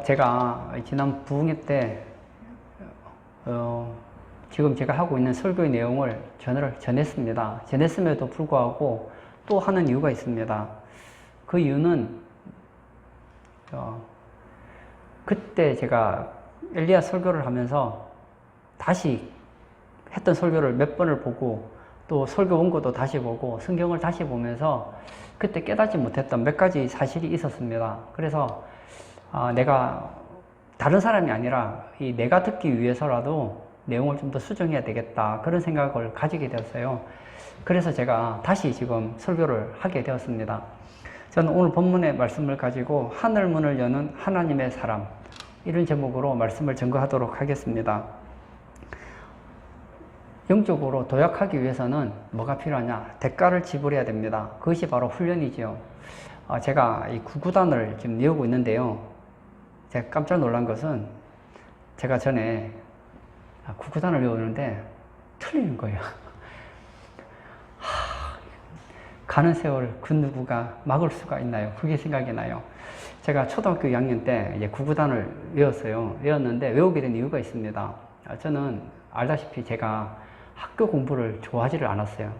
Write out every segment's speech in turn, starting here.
제가 지난 부흥회 때 지금 제가 하고 있는 설교의 내용을 전했습니다. 전했음에도 불구하고 또 하는 이유가 있습니다. 그 이유는 그때 제가 엘리야 설교를 하면서 다시 했던 설교를 몇 번을 보고 또 설교 원고도 다시 보고 성경을 다시 보면서 그때 깨닫지 못했던 몇 가지 사실이 있었습니다. 그래서 내가 다른 사람이 아니라 내가 듣기 위해서라도 내용을 좀 더 수정해야 되겠다, 그런 생각을 가지게 되었어요. 그래서 제가 다시 지금 설교를 하게 되었습니다. 저는 오늘 본문의 말씀을 가지고 하늘문을 여는 하나님의 사람, 이런 제목으로 말씀을 전거하도록 하겠습니다. 영적으로 도약하기 위해서는 뭐가 필요하냐? 대가를 지불해야 됩니다. 그것이 바로 훈련이지요. 제가 이 구구단을 지금 이루고 있는데요. 제가 깜짝 놀란 것은 제가 전에 구구단을 외우는데 틀리는 거예요. 가는 세월 그 누구가 막을 수가 있나요? 그게 생각이 나요. 제가 초등학교 2학년 때 이제 구구단을 외웠어요. 외웠는데 외우게 된 이유가 있습니다. 저는 알다시피 제가 학교 공부를 좋아하지를 않았어요.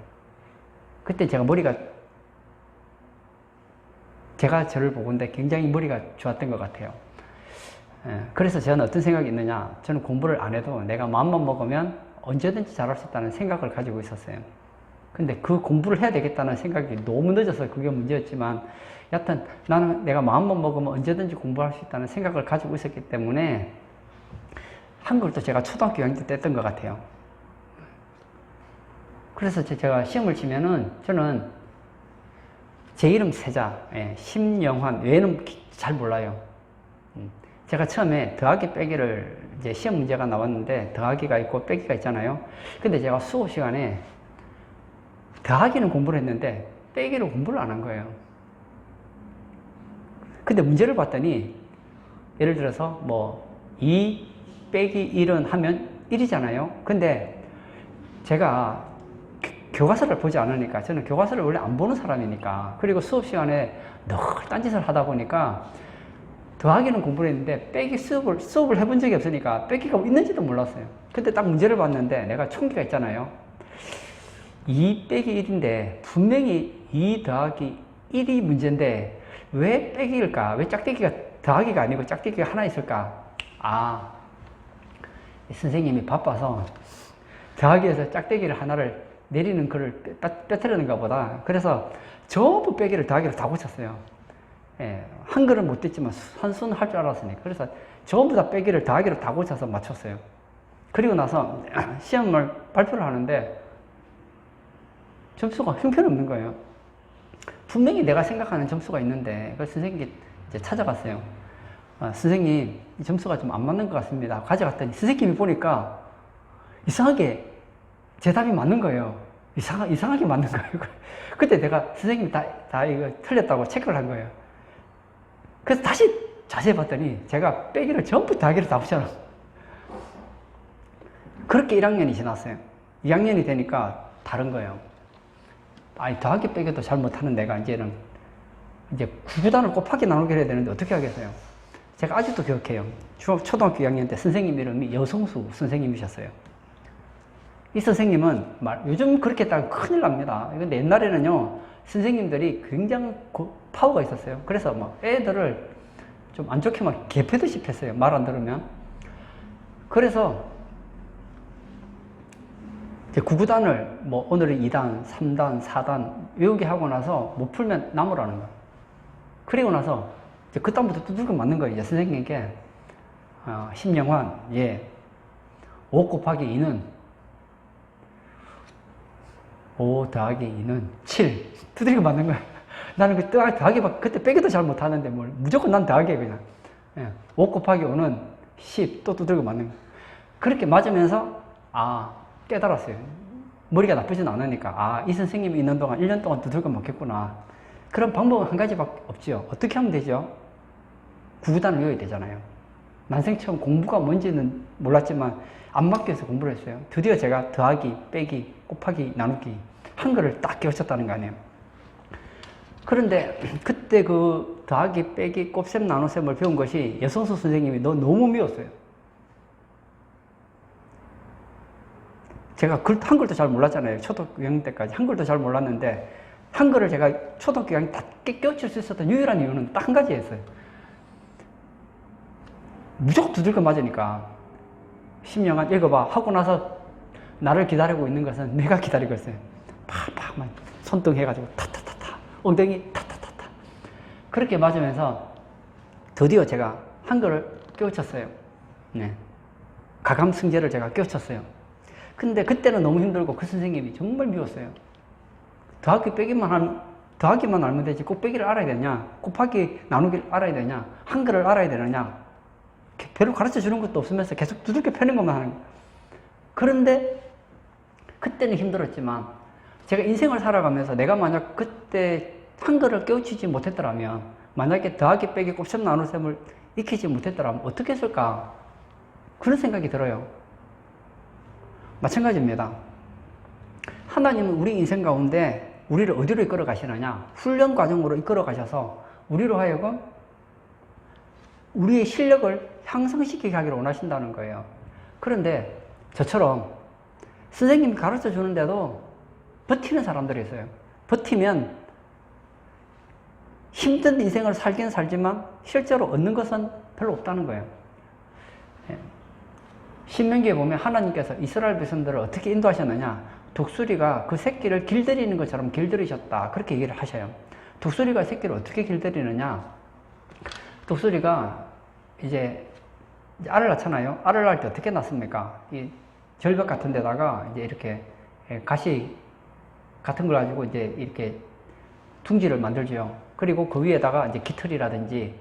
그때 제가 저를 보건대 굉장히 머리가 좋았던 것 같아요. 그래서 저는 어떤 생각이 있느냐, 저는 공부를 안 해도 내가 마음만 먹으면 언제든지 잘할 수 있다는 생각을 가지고 있었어요. 근데 그 공부를 해야 되겠다는 생각이 너무 늦어서 그게 문제였지만, 여하튼 나는 내가 마음만 먹으면 언제든지 공부할 수 있다는 생각을 가지고 있었기 때문에 한글도 제가 초등학교 2학년 때 뗐던 것 같아요. 그래서 제가 시험을 치면은 저는 제 이름 세자, 심영환, 외에는 잘 몰라요. 제가 처음에 더하기 빼기를 이제 시험 문제가 나왔는데 더하기가 있고 빼기가 있잖아요. 근데 제가 수업 시간에 더하기는 공부를 했는데 빼기를 공부를 안 한 거예요. 근데 문제를 봤더니 예를 들어서 2 빼기 1은 하면 1이잖아요. 근데 제가 교과서를 보지 않으니까, 저는 교과서를 원래 안 보는 사람이니까, 그리고 수업 시간에 늘 딴짓을 하다 보니까 더하기는 공부를 했는데 빼기 수업을 해본 적이 없으니까 빼기가 있는지도 몰랐어요. 근데 딱 문제를 봤는데 내가 총기가 있잖아요. 2 빼기 1인데 분명히 2 더하기 1이 문제인데 왜 빼기일까? 왜 짝대기가 더하기가 아니고 짝대기가 하나 있을까? 선생님이 바빠서 더하기에서 짝대기를 하나를 내리는 글을 빼뜨리는가 보다. 그래서 전부 빼기를 더하기를 다 고쳤어요. 한글은 못했지만 한수는 할 줄 알았으니까. 그래서 전부 다 빼기를 더하기를 다 고쳐서 맞췄어요. 그리고 나서 시험을 발표를 하는데 점수가 형편없는 거예요. 분명히 내가 생각하는 점수가 있는데, 그 선생님께 이제 찾아갔어요. 선생님, 이 점수가 좀 안 맞는 것 같습니다. 가져갔더니 선생님이 보니까 이상하게 제 답이 맞는 거예요. 이상하게 맞는 거예요. 그때 내가 선생님이 다 이거 틀렸다고 체크를 한 거예요. 그래서 다시 자세히 봤더니 제가 빼기를 전부 더하기를 다 붙여놨어요. 그렇게 1학년이 지났어요. 2학년이 되니까 다른 거예요. 더하기 빼기도 잘 못하는 내가 이제 구구단을 곱하기 나누기 해야 되는데 어떻게 하겠어요? 제가 아직도 기억해요. 초등학교 2학년 때 선생님 이름이 여성수 선생님이셨어요. 이 선생님은 요즘 그렇게 했다가 큰일 납니다. 근데 옛날에는요, 선생님들이 굉장히 파워가 있었어요. 그래서 애들을 좀 안 좋게 개패듯이 했어요. 말 안 들으면. 그래서 구구단을 오늘은 2단, 3단, 4단 외우게 하고 나서 못 풀면 남으라는 거예요. 그리고 나서 그 다음부터 두들겨 맞는 거예요. 선생님께 심영환, 5 곱하기 2는 5 더하기 2는 7. 두들겨 맞는 거야. 나는 더하기 그때 빼기도 잘 못하는데 무조건 난 더하기 그냥. 5 곱하기 5는 10. 또 두들겨 맞는 거야. 그렇게 맞으면서 깨달았어요. 머리가 나쁘진 않으니까 이 선생님이 있는 동안 1년 동안 두들겨 맞겠구나. 그런 방법은 한 가지밖에 없지요. 어떻게 하면 되죠? 구구단을 외워야 되잖아요. 난생 처음 공부가 뭔지는 몰랐지만 안 맡겨서 공부를 했어요. 드디어 제가 더하기, 빼기, 곱하기, 나누기 한글을 딱 깨우쳤다는 거 아니에요. 그런데 그때 그 더하기, 빼기, 곱셈, 나눗셈을 배운 것이 여성수 선생님이 너무 미웠어요. 제가 한글도 잘 몰랐잖아요. 초등학교 6학년 때까지 한글도 잘 몰랐는데 한글을 제가 초등학교 6학년 다 깨우칠 수 있었던 유일한 이유는 딱 한 가지였어요. 무조건 두들겨 맞으니까 10년간 읽어봐 하고 나서 나를 기다리고 있는 것은 내가 기다리고 있어요. 팍팍만 손등 해가지고 타타타타 엉덩이 타타타타 그렇게 맞으면서 드디어 제가 한글을 깨우쳤어요. 네. 가감승제를 제가 깨우쳤어요. 근데 그때는 너무 힘들고 그 선생님이 정말 미웠어요. 더하기만 알면 되지 꼭 빼기를 알아야 되냐, 곱하기 나누기를 알아야 되냐, 한글을 알아야 되느냐, 별로 가르쳐 주는 것도 없으면서 계속 두들겨 패는 것만 하는 거예요. 그런데 그때는 힘들었지만 제가 인생을 살아가면서 내가 만약 그때 한글을 깨우치지 못했더라면, 만약에 더하기, 빼기, 곱셈, 나눗셈을 익히지 못했더라면 어떻게 했을까? 그런 생각이 들어요. 마찬가지입니다. 하나님은 우리 인생 가운데 우리를 어디로 이끌어 가시느냐? 훈련 과정으로 이끌어 가셔서 우리로 하여금 우리의 실력을 향상시키게 하기를 원하신다는 거예요. 그런데 저처럼 선생님이 가르쳐 주는데도 버티는 사람들이 있어요. 버티면 힘든 인생을 살긴 살지만 실제로 얻는 것은 별로 없다는 거예요. 신명기에 보면 하나님께서 이스라엘 백성들을 어떻게 인도하셨느냐, 독수리가 그 새끼를 길들이는 것처럼 길들이셨다, 그렇게 얘기를 하셔요. 독수리가 새끼를 어떻게 길들이느냐, 독수리가 이제 알을 낳잖아요. 알을 낳을 때 어떻게 낳습니까? 이 절벽 같은 데다가 이제 이렇게 가시 같은 걸 가지고 이제 이렇게 둥지를 만들죠. 그리고 그 위에다가 이제 깃털이라든지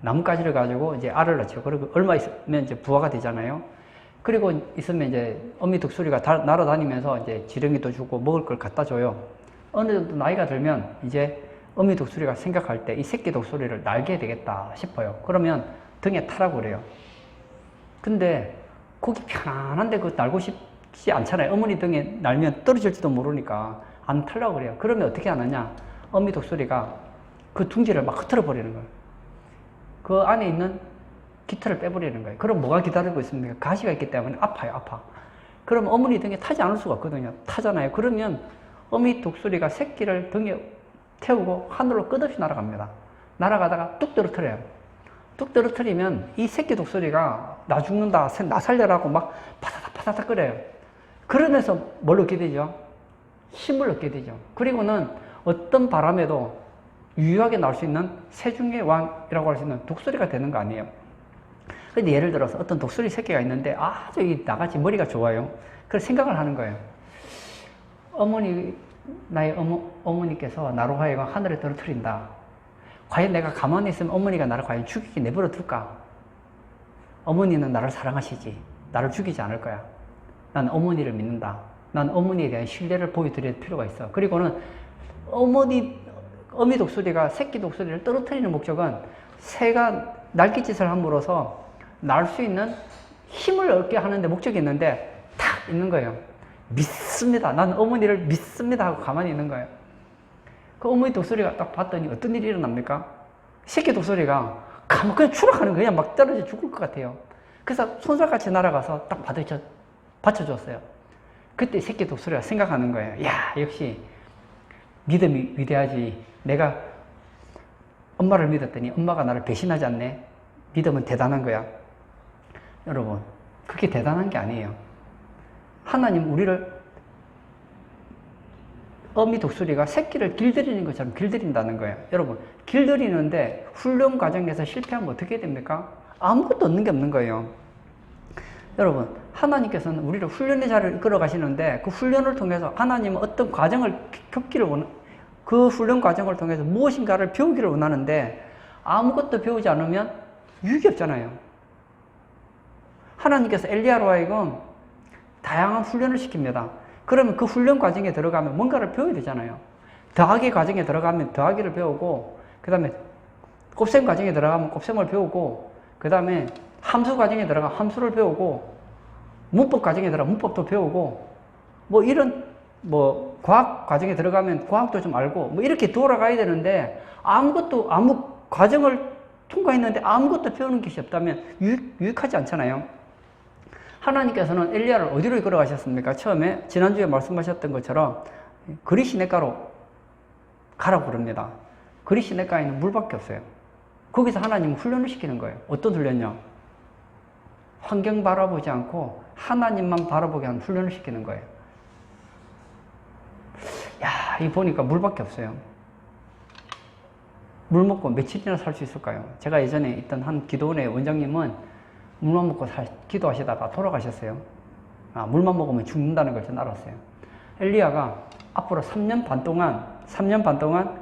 나뭇가지를 가지고 이제 알을 낳죠. 그리고 얼마 있으면 이제 부화가 되잖아요. 그리고 있으면 이제 어미 독수리가 날아다니면서 이제 지렁이도 주고 먹을 걸 갖다 줘요. 어느 정도 나이가 들면 이제 어미 독수리가 생각할 때 이 새끼 독수리를 날게 되겠다 싶어요. 그러면 등에 타라고 그래요. 근데 거기 편안한데 그거 날고 싶지 않잖아요. 어머니 등에 날면 떨어질지도 모르니까 안 타려고 그래요. 그러면 어떻게 하느냐, 어미 독수리가 그 둥지를 막 흩어져 버리는 거예요. 그 안에 있는 깃털을 빼버리는 거예요. 그럼 뭐가 기다리고 있습니까? 가시가 있기 때문에 아파요, 아파. 그럼 어머니 등에 타지 않을 수가 없거든요. 타잖아요. 그러면 어미 독수리가 새끼를 등에 태우고 하늘로 끝없이 날아갑니다. 날아가다가 뚝 떨어뜨려요. 뚝 떨어뜨리면 이 새끼 독수리가 나 죽는다, 나 살려라고 막 파다닥 파다닥 끓여요. 그러면서 뭘 얻게 되죠? 힘을 얻게 되죠. 그리고는 어떤 바람에도 유효하게 나올 수 있는 새중의 왕이라고 할 수 있는 독수리가 되는 거 아니에요. 근데 예를 들어서 어떤 독수리 새끼가 있는데 아주 나같이 머리가 좋아요. 그래서 생각을 하는 거예요. 나의 어머니께서 나로 하여금 하늘에 떨어뜨린다. 과연 내가 가만히 있으면 어머니가 나를 과연 죽이게 내버려 둘까? 어머니는 나를 사랑하시지. 나를 죽이지 않을 거야. 난 어머니를 믿는다. 난 어머니에 대한 신뢰를 보여드릴 필요가 있어. 그리고는 어미 독수리가 새끼 독수리를 떨어뜨리는 목적은 새가 날갯짓을 함으로써 날 수 있는 힘을 얻게 하는데 목적이 있는데 탁 있는 거예요. 믿습니다. 난 어머니를 믿습니다 하고 가만히 있는 거예요. 그 어머니 독수리가 딱 봤더니 어떤 일이 일어납니까? 새끼 독수리가 그냥 추락하는 거예요. 그냥 막 떨어져 죽을 것 같아요. 그래서 손살같이 날아가서 딱 받쳐줬어요. 그때 새끼 독수리가 생각하는 거예요. 야, 역시 믿음이 위대하지. 내가 엄마를 믿었더니 엄마가 나를 배신하지 않네. 믿음은 대단한 거야. 여러분, 그게 대단한 게 아니에요. 하나님 우리를 어미 독수리가 새끼를 길들이는 것처럼 길들인다는 거예요. 여러분, 길들이는데 훈련 과정에서 실패하면 어떻게 됩니까? 아무것도 얻는 게 없는 거예요. 여러분, 하나님께서는 우리를 훈련의 자리를 이끌어 가시는데 그 훈련을 통해서 하나님은 어떤 과정을 겪기를 그 훈련 과정을 통해서 무엇인가를 배우기를 원하는데 아무것도 배우지 않으면 유익이 없잖아요. 하나님께서 엘리야로 하여금 다양한 훈련을 시킵니다. 그러면 그 훈련 과정에 들어가면 뭔가를 배워야 되잖아요. 더하기 과정에 들어가면 더하기를 배우고, 그 다음에 곱셈 과정에 들어가면 곱셈을 배우고, 그 다음에 함수 과정에 들어가면 함수를 배우고, 문법 과정에 들어가면 문법도 배우고, 과학 과정에 들어가면 과학도 좀 알고, 이렇게 돌아가야 되는데, 아무 과정을 통과했는데 아무것도 배우는 것이 없다면 유익하지 않잖아요. 하나님께서는 엘리야를 어디로 이끌어 가셨습니까? 처음에 지난주에 말씀하셨던 것처럼 그리 시냇가로 가라고 그럽니다. 그리 시냇가에는 물밖에 없어요. 거기서 하나님은 훈련을 시키는 거예요. 어떤 훈련이요? 환경 바라보지 않고 하나님만 바라보게 하는 훈련을 시키는 거예요. 야, 이 보니까 물밖에 없어요. 물 먹고 며칠이나 살 수 있을까요? 제가 예전에 있던 한 기도원의 원장님은 물만 먹고 기도하시다가 돌아가셨어요. 물만 먹으면 죽는다는 걸 전 알았어요. 엘리야가 앞으로 3년 반 동안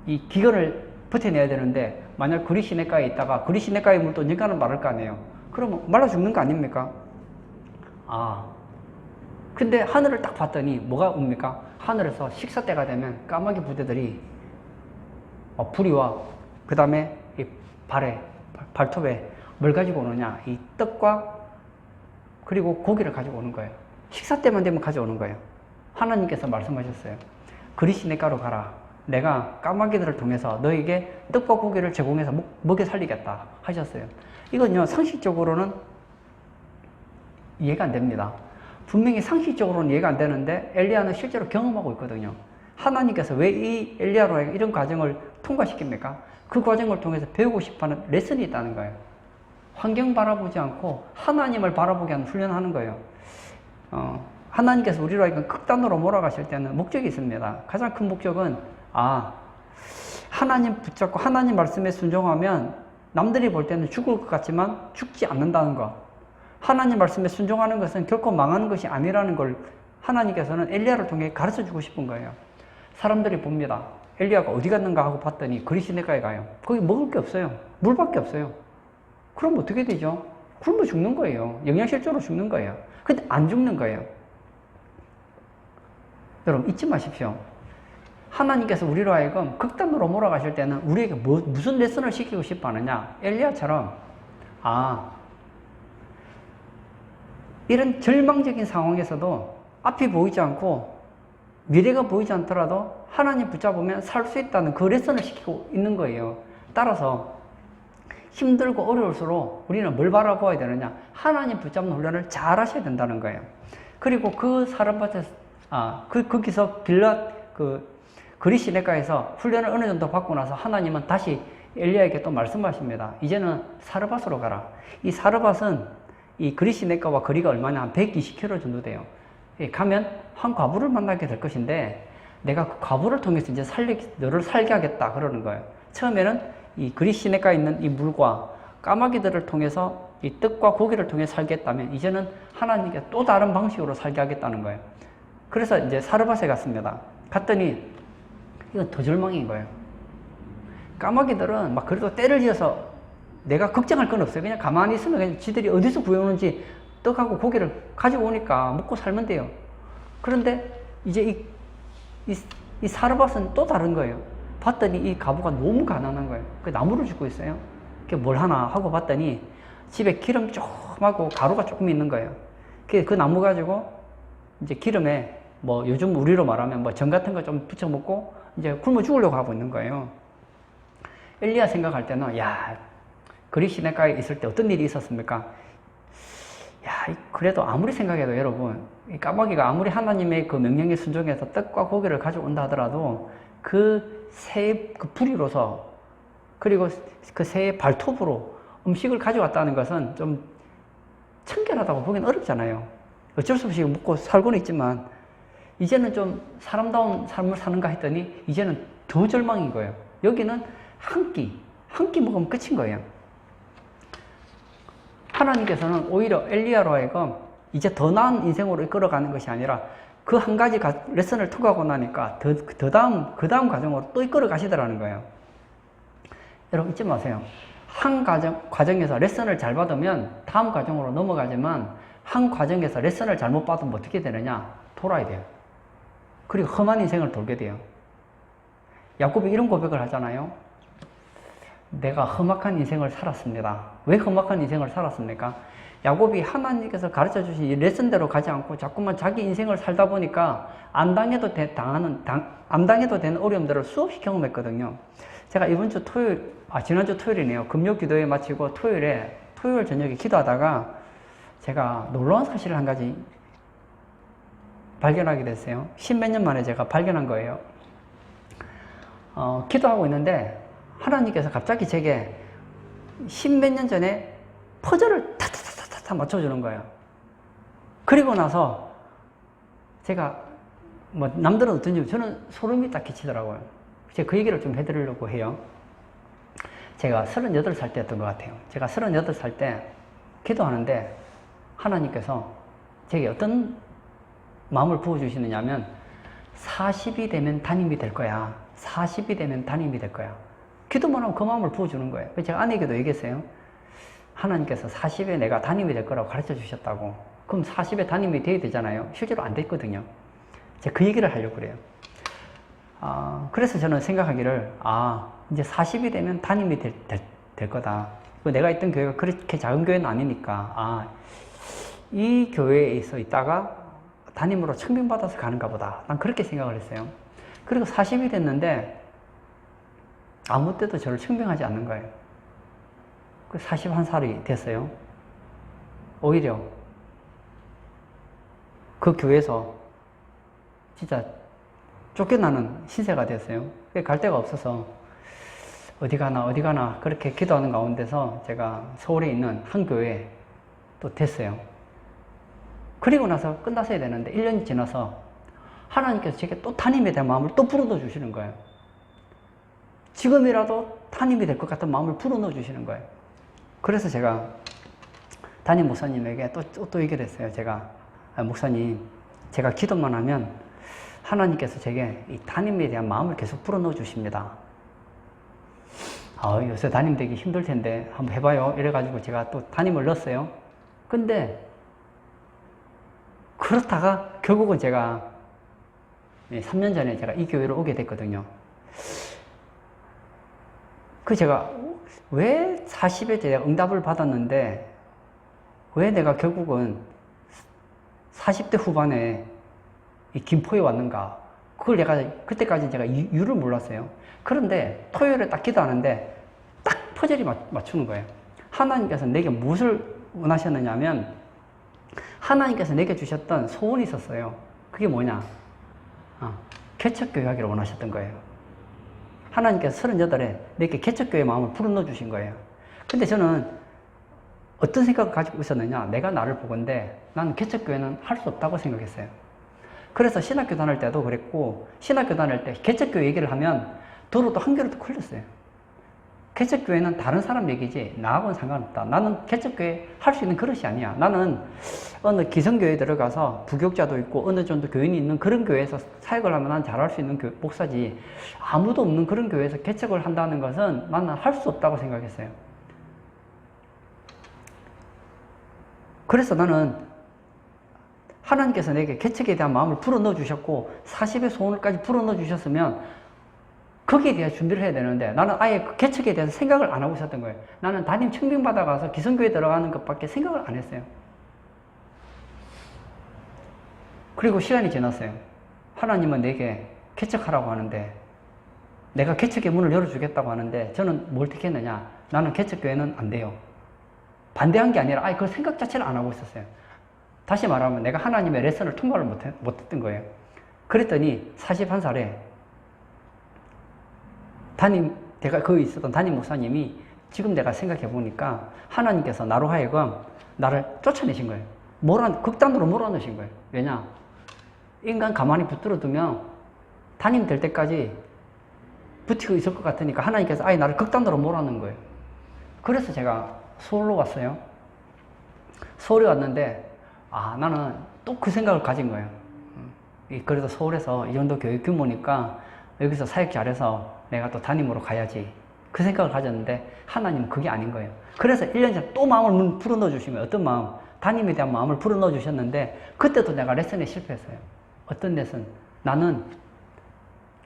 이 기근을 버텨내야 되는데, 만약 그리 시냇가에 있다가 그리 시냇가의 물도 언젠가는 마를 거 아니에요. 그러면 말라 죽는 거 아닙니까? 근데 하늘을 딱 봤더니 뭐가 옵니까? 하늘에서 식사 때가 되면 까마귀 부대들이 불이 와. 그 다음에 이 발톱에 뭘 가지고 오느냐? 이 떡과 그리고 고기를 가지고 오는 거예요. 식사 때만 되면 가져오는 거예요. 하나님께서 말씀하셨어요. 그리 시냇가로 가라. 내가 까마귀들을 통해서 너에게 떡과 고기를 제공해서 먹여 살리겠다 하셨어요. 이건요, 상식적으로는 이해가 안 됩니다. 분명히 상식적으로는 이해가 안 되는데 엘리야는 실제로 경험하고 있거든요. 하나님께서 왜 이 엘리야로 이런 과정을 통과시킵니까? 그 과정을 통해서 배우고 싶어하는 레슨이 있다는 거예요. 환경 바라보지 않고 하나님을 바라보게 하는 훈련하는 거예요. 하나님께서 우리로 하여금 극단으로 몰아가실 때는 목적이 있습니다. 가장 큰 목적은 하나님 붙잡고 하나님 말씀에 순종하면 남들이 볼 때는 죽을 것 같지만 죽지 않는다는 것. 하나님 말씀에 순종하는 것은 결코 망하는 것이 아니라는 걸 하나님께서는 엘리야를 통해 가르쳐주고 싶은 거예요. 사람들이 봅니다. 엘리야가 어디 갔는가 하고 봤더니 그리 시냇가에 가요. 거기 먹을 게 없어요. 물밖에 없어요. 그럼 어떻게 되죠? 굶어 죽는 거예요. 영양실조로 죽는 거예요. 근데 안 죽는 거예요. 여러분 잊지 마십시오. 하나님께서 우리로 하여금 극단으로 몰아가실 때는 우리에게 무슨 레슨을 시키고 싶어 하느냐? 엘리야처럼 이런 절망적인 상황에서도 앞이 보이지 않고 미래가 보이지 않더라도 하나님 붙잡으면 살 수 있다는 그 레슨을 시키고 있는 거예요. 따라서 힘들고 어려울수록 우리는 뭘 바라보아야 되느냐? 하나님 붙잡는 훈련을 잘 하셔야 된다는 거예요. 그리고 그 사람밭에서 거기서 그리 시냇가에서 훈련을 어느 정도 받고 나서 하나님은 다시 엘리야에게 또 말씀하십니다. 이제는 사르밧으로 가라. 이 사르밧은 이 그리 시냇가와 거리가 얼마냐? 한 120km 정도 돼요. 가면 한 과부를 만나게 될 것인데 내가 그 과부를 통해서 이제 너를 살게 하겠다 그러는 거예요. 처음에는 이 그리 시냇가에 있는 이 물과 까마귀들을 통해서 이 떡과 고기를 통해 살게 했다면 이제는 하나님께 또 다른 방식으로 살게 하겠다는 거예요. 그래서 이제 사르밧에 갔습니다. 갔더니 이건 더 절망인 거예요. 까마귀들은 막 그래도 때를 지어서 내가 걱정할 건 없어요. 그냥 가만히 있으면 그냥 지들이 어디서 구해오는지 떡하고 고기를 가지고 오니까 먹고 살면 돼요. 그런데 이제 이 사르밧은 또 다른 거예요. 봤더니 이 과부가 너무 가난한 거예요. 그 나무를 줍고 있어요. 그게 뭘 하나 하고 봤더니 집에 기름 조금하고 가루가 조금 있는 거예요. 그 나무 가지고 이제 기름에 뭐 요즘 우리로 말하면 뭐 전 같은 거 좀 부쳐 먹고 이제 굶어 죽으려고 하고 있는 거예요. 엘리야 생각할 때는 그리 시냇가에 있을 때 어떤 일이 있었습니까? 그래도 아무리 생각해도 여러분, 이 까마귀가 아무리 하나님의 그 명령에 순종해서 떡과 고기를 가져온다 하더라도 그 새의 그 부리로서 그리고 그 새의 발톱으로 음식을 가져왔다는 것은 좀 청결하다고 보기는 어렵잖아요. 어쩔 수 없이 먹고 살고는 있지만 이제는 좀 사람다운 삶을 사는가 했더니 이제는 더 절망인 거예요. 여기는 한 끼 먹으면 끝인 거예요. 하나님께서는 오히려 엘리야로 하여금 이제 더 나은 인생으로 이끌어가는 것이 아니라 그 한 가지 레슨을 통과하고 나니까 그 다음 과정으로 또 이끌어 가시더라는 거예요. 여러분 잊지 마세요. 한 과정에서 레슨을 잘 받으면 다음 과정으로 넘어가지만 한 과정에서 레슨을 잘못 받으면 어떻게 되느냐? 돌아야 돼요. 그리고 험한 인생을 돌게 돼요. 야곱이 이런 고백을 하잖아요. 내가 험악한 인생을 살았습니다. 왜 험악한 인생을 살았습니까? 야곱이 하나님께서 가르쳐 주신 이 레슨대로 가지 않고 자꾸만 자기 인생을 살다 보니까 안 당해도 되는 어려움들을 수없이 경험했거든요. 제가 이번 주 토요일, 지난주 토요일이네요. 금요 기도회 마치고 토요일 저녁에 기도하다가 제가 놀라운 사실을 한 가지 발견하게 됐어요. 십몇 년 만에 제가 발견한 거예요. 기도하고 있는데 하나님께서 갑자기 제게 십몇 년 전에 퍼즐을 타타타타타 맞춰주는 거예요. 그리고 나서 제가 뭐 남들은 어떤지 저는 소름이 딱 끼치더라고요. 제가 그 얘기를 좀 해드리려고 해요. 제가 38살 때였던 것 같아요. 제가 38살 때 기도하는데 하나님께서 제게 어떤 마음을 부어주시느냐 하면 40이 되면 담임이 될 거야. 40이 되면 담임이 될 거야. 기도만 하면 그 마음을 부어주는 거예요. 제가 아내에게도 얘기했어요. 하나님께서 40에 내가 담임이 될 거라고 가르쳐 주셨다고. 그럼 40에 담임이 돼야 되잖아요. 실제로 안 됐거든요. 제가 그 얘기를 하려고 그래요. 그래서 저는 생각하기를, 이제 40이 되면 담임이 될 거다. 내가 있던 교회가 그렇게 작은 교회는 아니니까, 이 교회에서 있다가 담임으로 청빙받아서 가는가 보다. 난 그렇게 생각을 했어요. 그리고 40이 됐는데, 아무 때도 저를 청빙하지 않는 거예요. 41살이 됐어요. 오히려 그 교회에서 진짜 쫓겨나는 신세가 됐어요. 갈 데가 없어서 어디 가나 그렇게 기도하는 가운데서 제가 서울에 있는 한 교회에 또 됐어요. 그리고 나서 끝났어야 되는데 1년이 지나서 하나님께서 제게 또 담임에 대한 마음을 또 불어넣어 주시는 거예요. 지금이라도 담임이 될 것 같은 마음을 불어넣어 주시는 거예요. 그래서 제가 담임 목사님에게 또 얘기를 했어요. 제가, 목사님, 제가 기도만 하면 하나님께서 제게 이 담임에 대한 마음을 계속 불어넣어 주십니다. 요새 담임 되기 힘들 텐데 한번 해봐요. 이래가지고 제가 또 담임을 넣었어요. 근데 그렇다가 결국은 제가 3년 전에 제가 이 교회로 오게 됐거든요. 제가 왜 40에 제가 응답을 받았는데 왜 내가 결국은 40대 후반에 이 김포에 왔는가? 그걸 내가 그때까지 제가 이유를 몰랐어요. 그런데 토요일에 딱 기도하는데 딱 퍼즐이 맞추는 거예요. 하나님께서 내게 무엇을 원하셨느냐 하면 하나님께서 내게 주셨던 소원이 있었어요. 그게 뭐냐? 개척교회 하기를 원하셨던 거예요. 하나님께서 38에 내게 개척교회 마음을 불어넣어 주신 거예요. 근데 저는 어떤 생각을 가지고 있었느냐? 내가 나를 보건데 나는 개척교회는 할 수 없다고 생각했어요. 그래서 신학교 다닐 때도 그랬고 신학교 다닐 때 개척교회 얘기를 하면 도로도 한 개로 또 걸렸어요. 개척교회는 다른 사람 얘기지 나하고는 상관없다. 나는 개척교회 할 수 있는 그릇이 아니야. 나는 어느 기성교회에 들어가서 부교육자도 있고 어느 정도 교인이 있는 그런 교회에서 사역을 하면 난 잘할 수 있는 목사지 아무도 없는 그런 교회에서 개척을 한다는 것은 나는 할 수 없다고 생각했어요. 그래서 나는 하나님께서 내게 개척에 대한 마음을 불어넣어 주셨고 40의 소원을까지 불어넣어 주셨으면 거기에 대한 준비를 해야 되는데 나는 아예 그 개척에 대해서 생각을 안 하고 있었던 거예요. 나는 담임 청빙받아 가서 기성교회 들어가는 것밖에 생각을 안 했어요. 그리고 시간이 지났어요. 하나님은 내게 개척하라고 하는데 내가 개척의 문을 열어주겠다고 하는데 저는 뭘 택했느냐? 나는 개척교회는 안 돼요. 반대한 게 아니라 아예 그 생각 자체를 안 하고 있었어요. 다시 말하면 내가 하나님의 레슨을 통과를 못했던 거예요. 그랬더니 41살에 내가 거기 있었던 담임 목사님이 지금 내가 생각해 보니까 하나님께서 나로 하여금 나를 쫓아내신 거예요. 극단으로 몰아넣으신 거예요. 왜냐? 인간 가만히 붙들어 두면 담임 될 때까지 버티고 있을 것 같으니까 하나님께서 아예 나를 극단으로 몰아넣은 거예요. 그래서 제가 서울로 왔어요. 서울에 왔는데 나는 또 그 생각을 가진 거예요. 그래도 서울에서 이 정도 교육 규모니까 여기서 사역 잘해서 내가 또 담임으로 가야지. 그 생각을 가졌는데 하나님은 그게 아닌 거예요. 그래서 1년 전에 또 마음을 불어넣어 주신 거예요. 어떤 마음? 담임에 대한 마음을 불어넣어 주셨는데 그때도 내가 레슨에 실패했어요. 어떤 레슨? 나는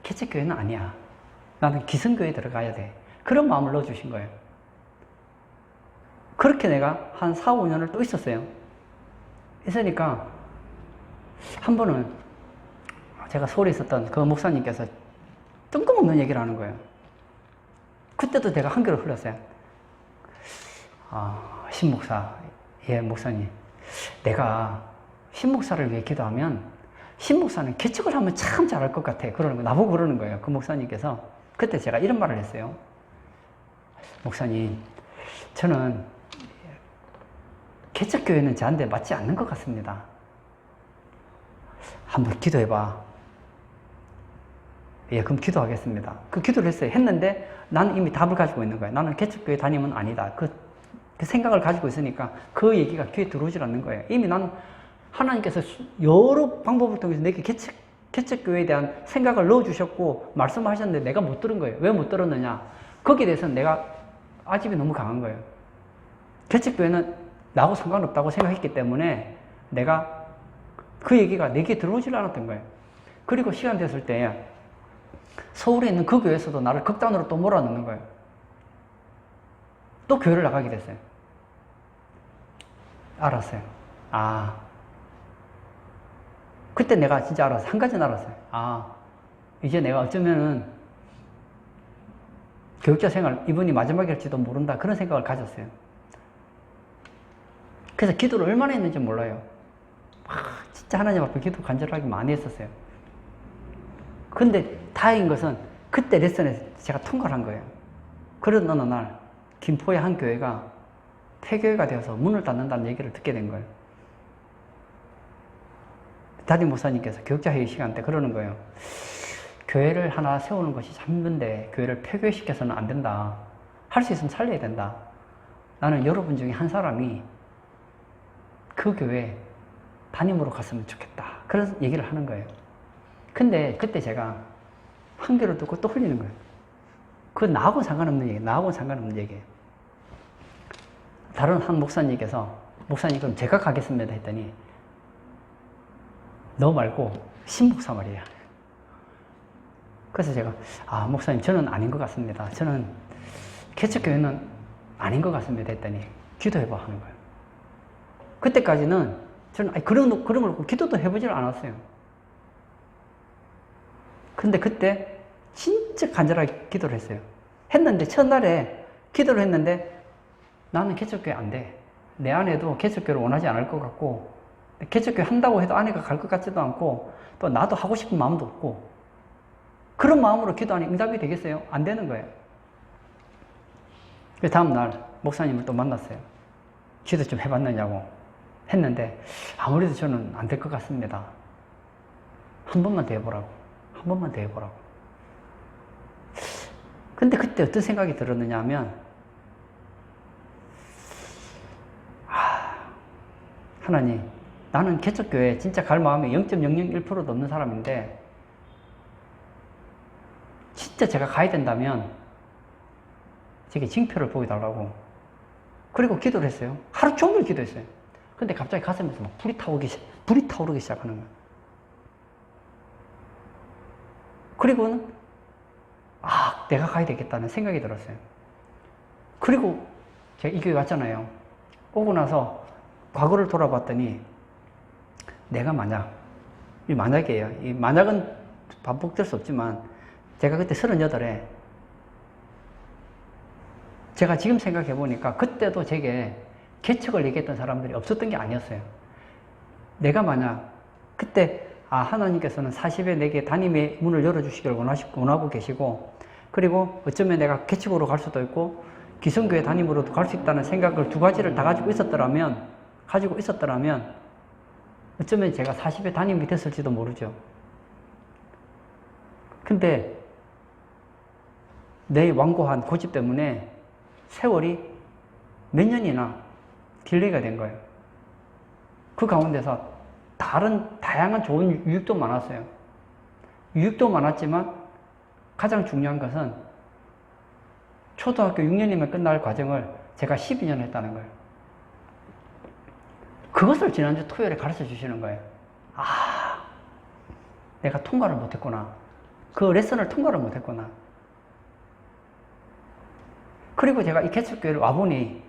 개척교회는 아니야. 나는 기성교회에 들어가야 돼. 그런 마음을 넣어주신 거예요. 그렇게 내가 한 4, 5년을 또 있었어요. 있으니까 한 번은 제가 서울에 있었던 그 목사님께서 뜬금없는 얘기를 하는 거예요. 그때도 내가 한결을 흘렸어요. 신 목사, 예, 목사님. 내가 신 목사를 위해 기도하면 신 목사는 개척을 하면 참 잘할 것 같아. 그러는 거, 나보고 그러는 거예요. 그 목사님께서. 그때 제가 이런 말을 했어요. 목사님, 저는 개척교회는 저한테 맞지 않는 것 같습니다. 한번 기도해봐. 예, 그럼 기도하겠습니다. 그 기도를 했어요. 했는데 나는 이미 답을 가지고 있는 거예요. 나는 개척교회 다니면 아니다. 그 생각을 가지고 있으니까 그 얘기가 귀에 들어오질 않는 거예요. 이미 난 하나님께서 여러 방법을 통해서 내게 개척교회에 대한 생각을 넣어주셨고 말씀하셨는데 내가 못 들은 거예요. 왜 못 들었느냐? 거기에 대해서는 내가 아집이 너무 강한 거예요. 개척교회는 나하고 상관없다고 생각했기 때문에 내가 그 얘기가 내게 들어오질 않았던 거예요. 그리고 시간 됐을 때 서울에 있는 그 교회에서도 나를 극단으로 또 몰아넣는 거예요. 또 교회를 나가게 됐어요. 알았어요. 그때 내가 진짜 알았어요. 한 가지는 알았어요. 이제 내가 어쩌면은 교육자 생활 이번이 마지막일지도 모른다. 그런 생각을 가졌어요. 그래서 기도를 얼마나 했는지 몰라요. 진짜 하나님 앞에 기도 간절하게 많이 했었어요. 근데 다행인 것은 그때 레슨에서 제가 통과를 한 거예요. 그런 어느 날 김포의 한 교회가 폐교회가 되어서 문을 닫는다는 얘기를 듣게 된 거예요. 담임 목사님께서 교육자 회의 시간 때 그러는 거예요. 교회를 하나 세우는 것이 참 힘든데 교회를 폐교시켜서는 안 된다. 할 수 있으면 살려야 된다. 나는 여러분 중에 한 사람이 그 교회 담임으로 갔으면 좋겠다. 그런 얘기를 하는 거예요. 근데 그때 제가 한 귀로 듣고 또 흘리는 거예요. 그건 나하고는 상관없는 얘기예요. 나하고는 상관없는 얘기예요. 다른 한 목사님께서 목사님 그럼 제가 가겠습니다 했더니 너 말고 신목사 말이야. 그래서 제가 목사님 저는 아닌 것 같습니다. 저는 개척교회는 아닌 것 같습니다 했더니 기도해봐 하는 거예요. 그때까지는 저는 그런 걸 놓고 기도도 해보질 않았어요. 근데 그때 진짜 간절하게 기도를 했어요. 했는데 첫날에 기도를 했는데 나는 개척교회 안 돼. 내 아내도 개척교회를 원하지 않을 것 같고 개척교회 한다고 해도 아내가 갈 것 같지도 않고 또 나도 하고 싶은 마음도 없고 그런 마음으로 기도하니 응답이 되겠어요? 안 되는 거예요. 그래서 다음날 목사님을 또 만났어요. 기도 좀 해봤느냐고 했는데 아무래도 저는 안 될 것 같습니다. 한 번만 더 해보라고. 한 번만 더 해보라고. 근데 그때 어떤 생각이 들었느냐 하면 하나님, 나는 개척교회 진짜 갈 마음이 0.001%도 없는 사람인데 진짜 제가 가야 된다면 제게 징표를 보여달라고. 그리고 기도를 했어요. 하루 종일 기도했어요. 근데 갑자기 가슴에서 막 불이 타오르기 시작하는 거예요. 그리고는 내가 가야 되겠다는 생각이 들었어요. 그리고 제가 이 교회 왔잖아요. 오고 나서 과거를 돌아봤더니 내가 이 만약이에요. 이 만약은 반복될 수 없지만 제가 그때 38에 제가 지금 생각해 보니까 그때도 제게 개척을 얘기했던 사람들이 없었던 게 아니었어요. 내가 만약 그때 하나님께서는 40에 내게 담임의 문을 열어주시길 원하고 계시고 그리고 어쩌면 내가 개척으로 갈 수도 있고 기성교회 담임으로도 갈 수 있다는 생각을 두 가지를 다 가지고 있었더라면 어쩌면 제가 40에 담임이 됐을지도 모르죠. 근데 내 완고한 고집 때문에 세월이 몇 년이나 딜레이가 된 거예요. 그 가운데서 다양한 좋은 유익도 많았어요. 유익도 많았지만 가장 중요한 것은 초등학교 6년이면 끝날 과정을 제가 12년 했다는 거예요. 그것을 지난주 토요일에 가르쳐 주시는 거예요. 내가 통과를 못했구나. 그 레슨을 통과를 못했구나. 그리고 제가 이 개척교회를 와보니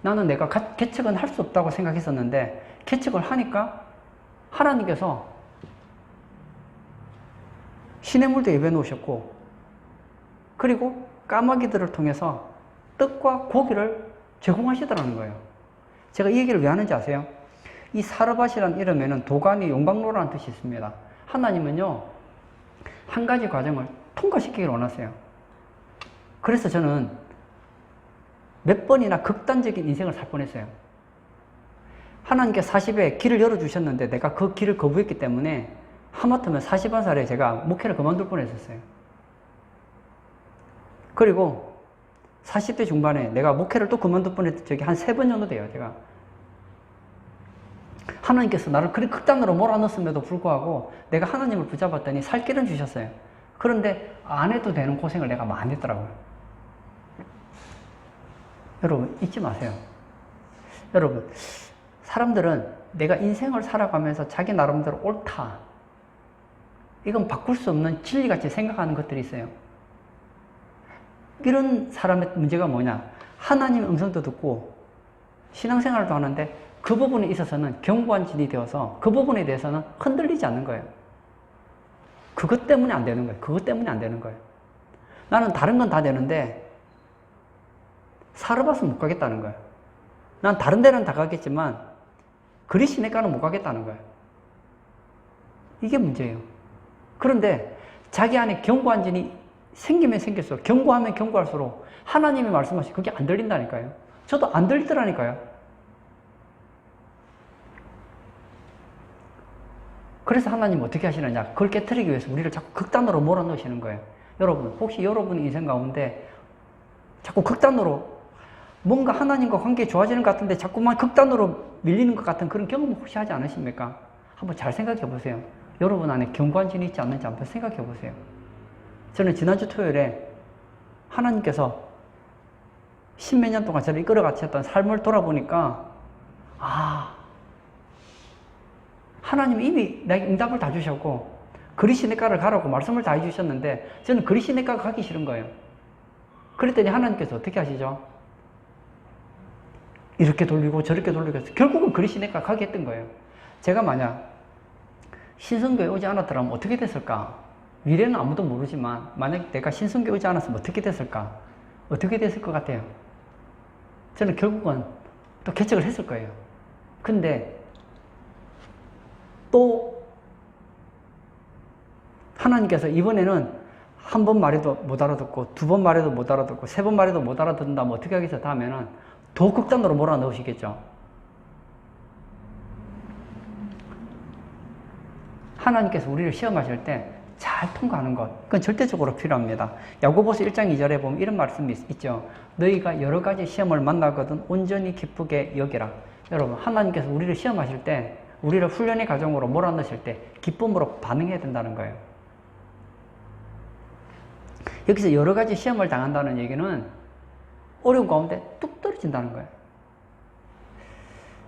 나는 내가 개척은 할 수 없다고 생각했었는데 개척을 하니까 하나님께서 시냇물도 예배해 놓으셨고 그리고 까마귀들을 통해서 떡과 고기를 제공하시더라는 거예요. 제가 이 얘기를 왜 하는지 아세요? 이 사르밧이라는 이름에는 도가니, 용광로라는 뜻이 있습니다. 하나님은요, 한 가지 과정을 통과시키기를 원하세요. 그래서 저는 몇 번이나 극단적인 인생을 살 뻔했어요. 하나님께 40에 길을 열어주셨는데 내가 그 길을 거부했기 때문에 하마터면 41살에 제가 목회를 그만둘 뻔했었어요. 그리고 40대 중반에 내가 목회를 또 그만둘 뻔했던 적이 한 3번 정도 돼요, 제가. 하나님께서 나를 그리 극단으로 몰아넣었음에도 불구하고 내가 하나님을 붙잡았더니 살 길은 주셨어요. 그런데 안 해도 되는 고생을 내가 많이 했더라고요. 여러분, 잊지 마세요. 여러분, 사람들은 내가 인생을 살아가면서 자기 나름대로 옳다, 이건 바꿀 수 없는 진리같이 생각하는 것들이 있어요. 이런 사람의 문제가 뭐냐? 하나님의 음성도 듣고 신앙생활도 하는데 그 부분에 있어서는 견고한 진이 되어서 그 부분에 대해서는 흔들리지 않는 거예요. 그것 때문에 안 되는 거예요. 그것 때문에 안 되는 거예요. 나는 다른 건 다 되는데 사르밧은 못 가겠다는 거예요. 난 다른 데는 다 가겠지만 그리시네가는 못 가겠다는 거예요. 이게 문제예요. 그런데 자기 안에 견고한 진이 생기면 생길수록, 견고하면 견고할수록 하나님이 말씀하신 그게 안 들린다니까요. 저도 안 들리더라니까요. 그래서 하나님 어떻게 하시느냐? 그걸 깨트리기 위해서 우리를 자꾸 극단으로 몰아넣으시는 거예요. 여러분, 혹시 여러분의 인생 가운데 자꾸 극단으로 뭔가 하나님과 관계 좋아지는 것 같은데 자꾸만 극단으로 밀리는 것 같은 그런 경험 혹시 하지 않으십니까? 한번 잘 생각해 보세요. 여러분 안에 견고한 진이 있지 않는지 한번 생각해 보세요. 저는 지난주 토요일에 하나님께서 십몇 년 동안 저를 이끌어 가셨던 삶을 돌아보니까, 하나님이 이미 나에게 응답을 다 주셨고 그리시네가를 가라고 말씀을 다 해주셨는데 저는 그리시네가가 가기 싫은 거예요. 그랬더니 하나님께서 어떻게 하시죠? 이렇게 돌리고 저렇게 돌리고 해서 결국은 그리시네가 가게 했던 거예요. 제가 만약 신성교에 오지 않았더라면 어떻게 됐을까? 미래는 아무도 모르지만 만약 내가 신성교에 오지 않았으면 어떻게 됐을까? 어떻게 됐을 것 같아요? 저는 결국은 또 개척을 했을 거예요. 근데 또 하나님께서 이번에는 한 번 말해도 못 알아듣고 두 번 말해도 못 알아듣고 세 번 말해도 못 알아듣는다면 어떻게 하겠어? 다음에는 더 극단으로 몰아넣으시겠죠. 하나님께서 우리를 시험하실 때 잘 통과하는 것, 그건 절대적으로 필요합니다. 야고보서 1장 2절에 보면 이런 말씀이 있죠. 너희가 여러 가지 시험을 만나거든 온전히 기쁘게 여기라. 여러분, 하나님께서 우리를 시험하실 때, 우리를 훈련의 과정으로 몰아넣으실 때 기쁨으로 반응해야 된다는 거예요. 여기서 여러 가지 시험을 당한다는 얘기는 어려운 가운데 뚝 떨어진다는 거예요.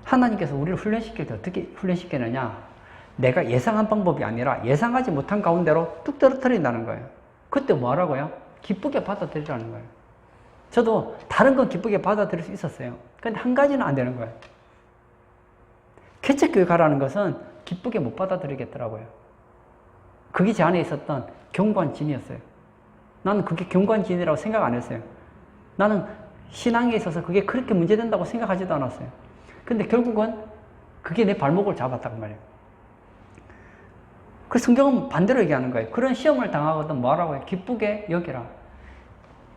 하나님께서 우리를 훈련시킬 때 어떻게 훈련시키느냐? 내가 예상한 방법이 아니라 예상하지 못한 가운데로 뚝 떨어뜨린다는 거예요. 그때 뭐 하라고요? 기쁘게 받아들이라는 거예요. 저도 다른 건 기쁘게 받아들일 수 있었어요. 근데 한 가지는 안 되는 거예요. 개척교회 가라는 것은 기쁘게 못 받아들이겠더라고요. 그게 제 안에 있었던 견고한 진이었어요. 나는 그게 견고한 진이라고 생각 안 했어요. 나는 신앙에 있어서 그게 그렇게 문제된다고 생각하지도 않았어요. 근데 결국은 그게 내 발목을 잡았단 말이에요. 그 성경은 반대로 얘기하는 거예요. 그런 시험을 당하거든 뭐하라고 해요? 기쁘게 여기라.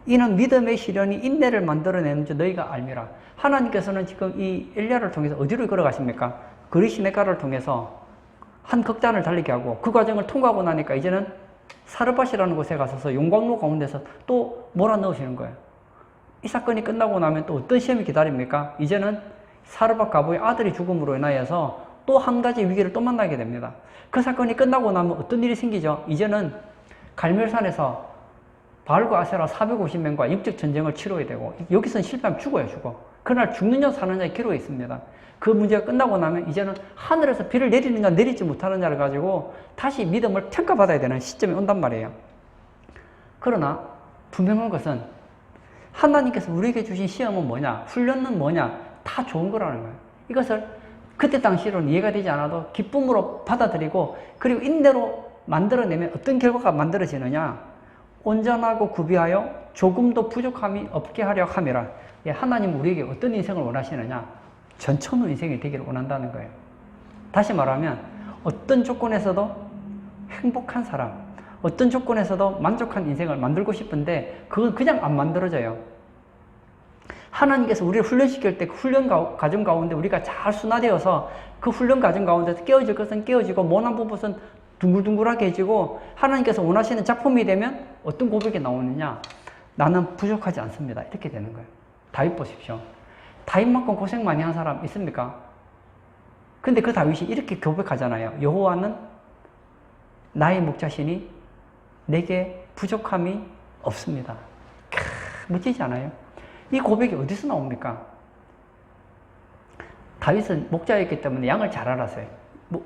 이는 믿음의 시련이 인내를 만들어내는 줄 너희가 알미라. 하나님께서는 지금 이 엘리야를 통해서 어디로 걸어가십니까? 그리시네가를 통해서 한 극단을 달리게 하고 그 과정을 통과하고 나니까 이제는 사르밧이라는 곳에 가서서 용광로 가운데서 또 몰아넣으시는 거예요. 이 사건이 끝나고 나면 또 어떤 시험이 기다립니까? 이제는 사르밧 과부의 아들이 죽음으로 인하여서 또 한 가지 위기를 또 만나게 됩니다. 그 사건이 끝나고 나면 어떤 일이 생기죠? 이제는 갈멜산에서 바알과 아세라 450명과 영적 전쟁을 치러야 되고 여기서는 실패하면 죽어요, 죽어. 그날 죽느냐 사느냐의 기로에 있습니다. 그 문제가 끝나고 나면 이제는 하늘에서 비를 내리느냐 내리지 못하느냐를 가지고 다시 믿음을 평가받아야 되는 시점이 온단 말이에요. 그러나 분명한 것은 하나님께서 우리에게 주신 시험은 뭐냐, 훈련은 뭐냐, 다 좋은 거라는 거예요. 이것을 그때 당시로는 이해가 되지 않아도 기쁨으로 받아들이고 그리고 인내로 만들어내면 어떤 결과가 만들어지느냐, 온전하고 구비하여 조금도 부족함이 없게 하려 함이라. 예, 하나님 우리에게 어떤 인생을 원하시느냐? 전천후 인생이 되기를 원한다는 거예요. 다시 말하면 어떤 조건에서도 행복한 사람, 어떤 조건에서도 만족한 인생을 만들고 싶은데 그건 그냥 안 만들어져요. 하나님께서 우리를 훈련시킬 때 그 훈련 과정 가운데 우리가 잘 순화되어서 그 훈련 과정 가운데서 깨어질 것은 깨어지고 모난 부분은 둥글둥글하게 해지고 하나님께서 원하시는 작품이 되면 어떤 고백이 나오느냐? 나는 부족하지 않습니다. 이렇게 되는 거예요. 다윗 보십시오. 다윗만큼 고생 많이 한 사람 있습니까? 근데 그 다윗이 이렇게 고백하잖아요. 여호와는 나의 목자시니 내게 부족함이 없습니다. 멋지지 않아요? 이 고백이 어디서 나옵니까? 다윗은 목자였기 때문에 양을 잘 알았어요.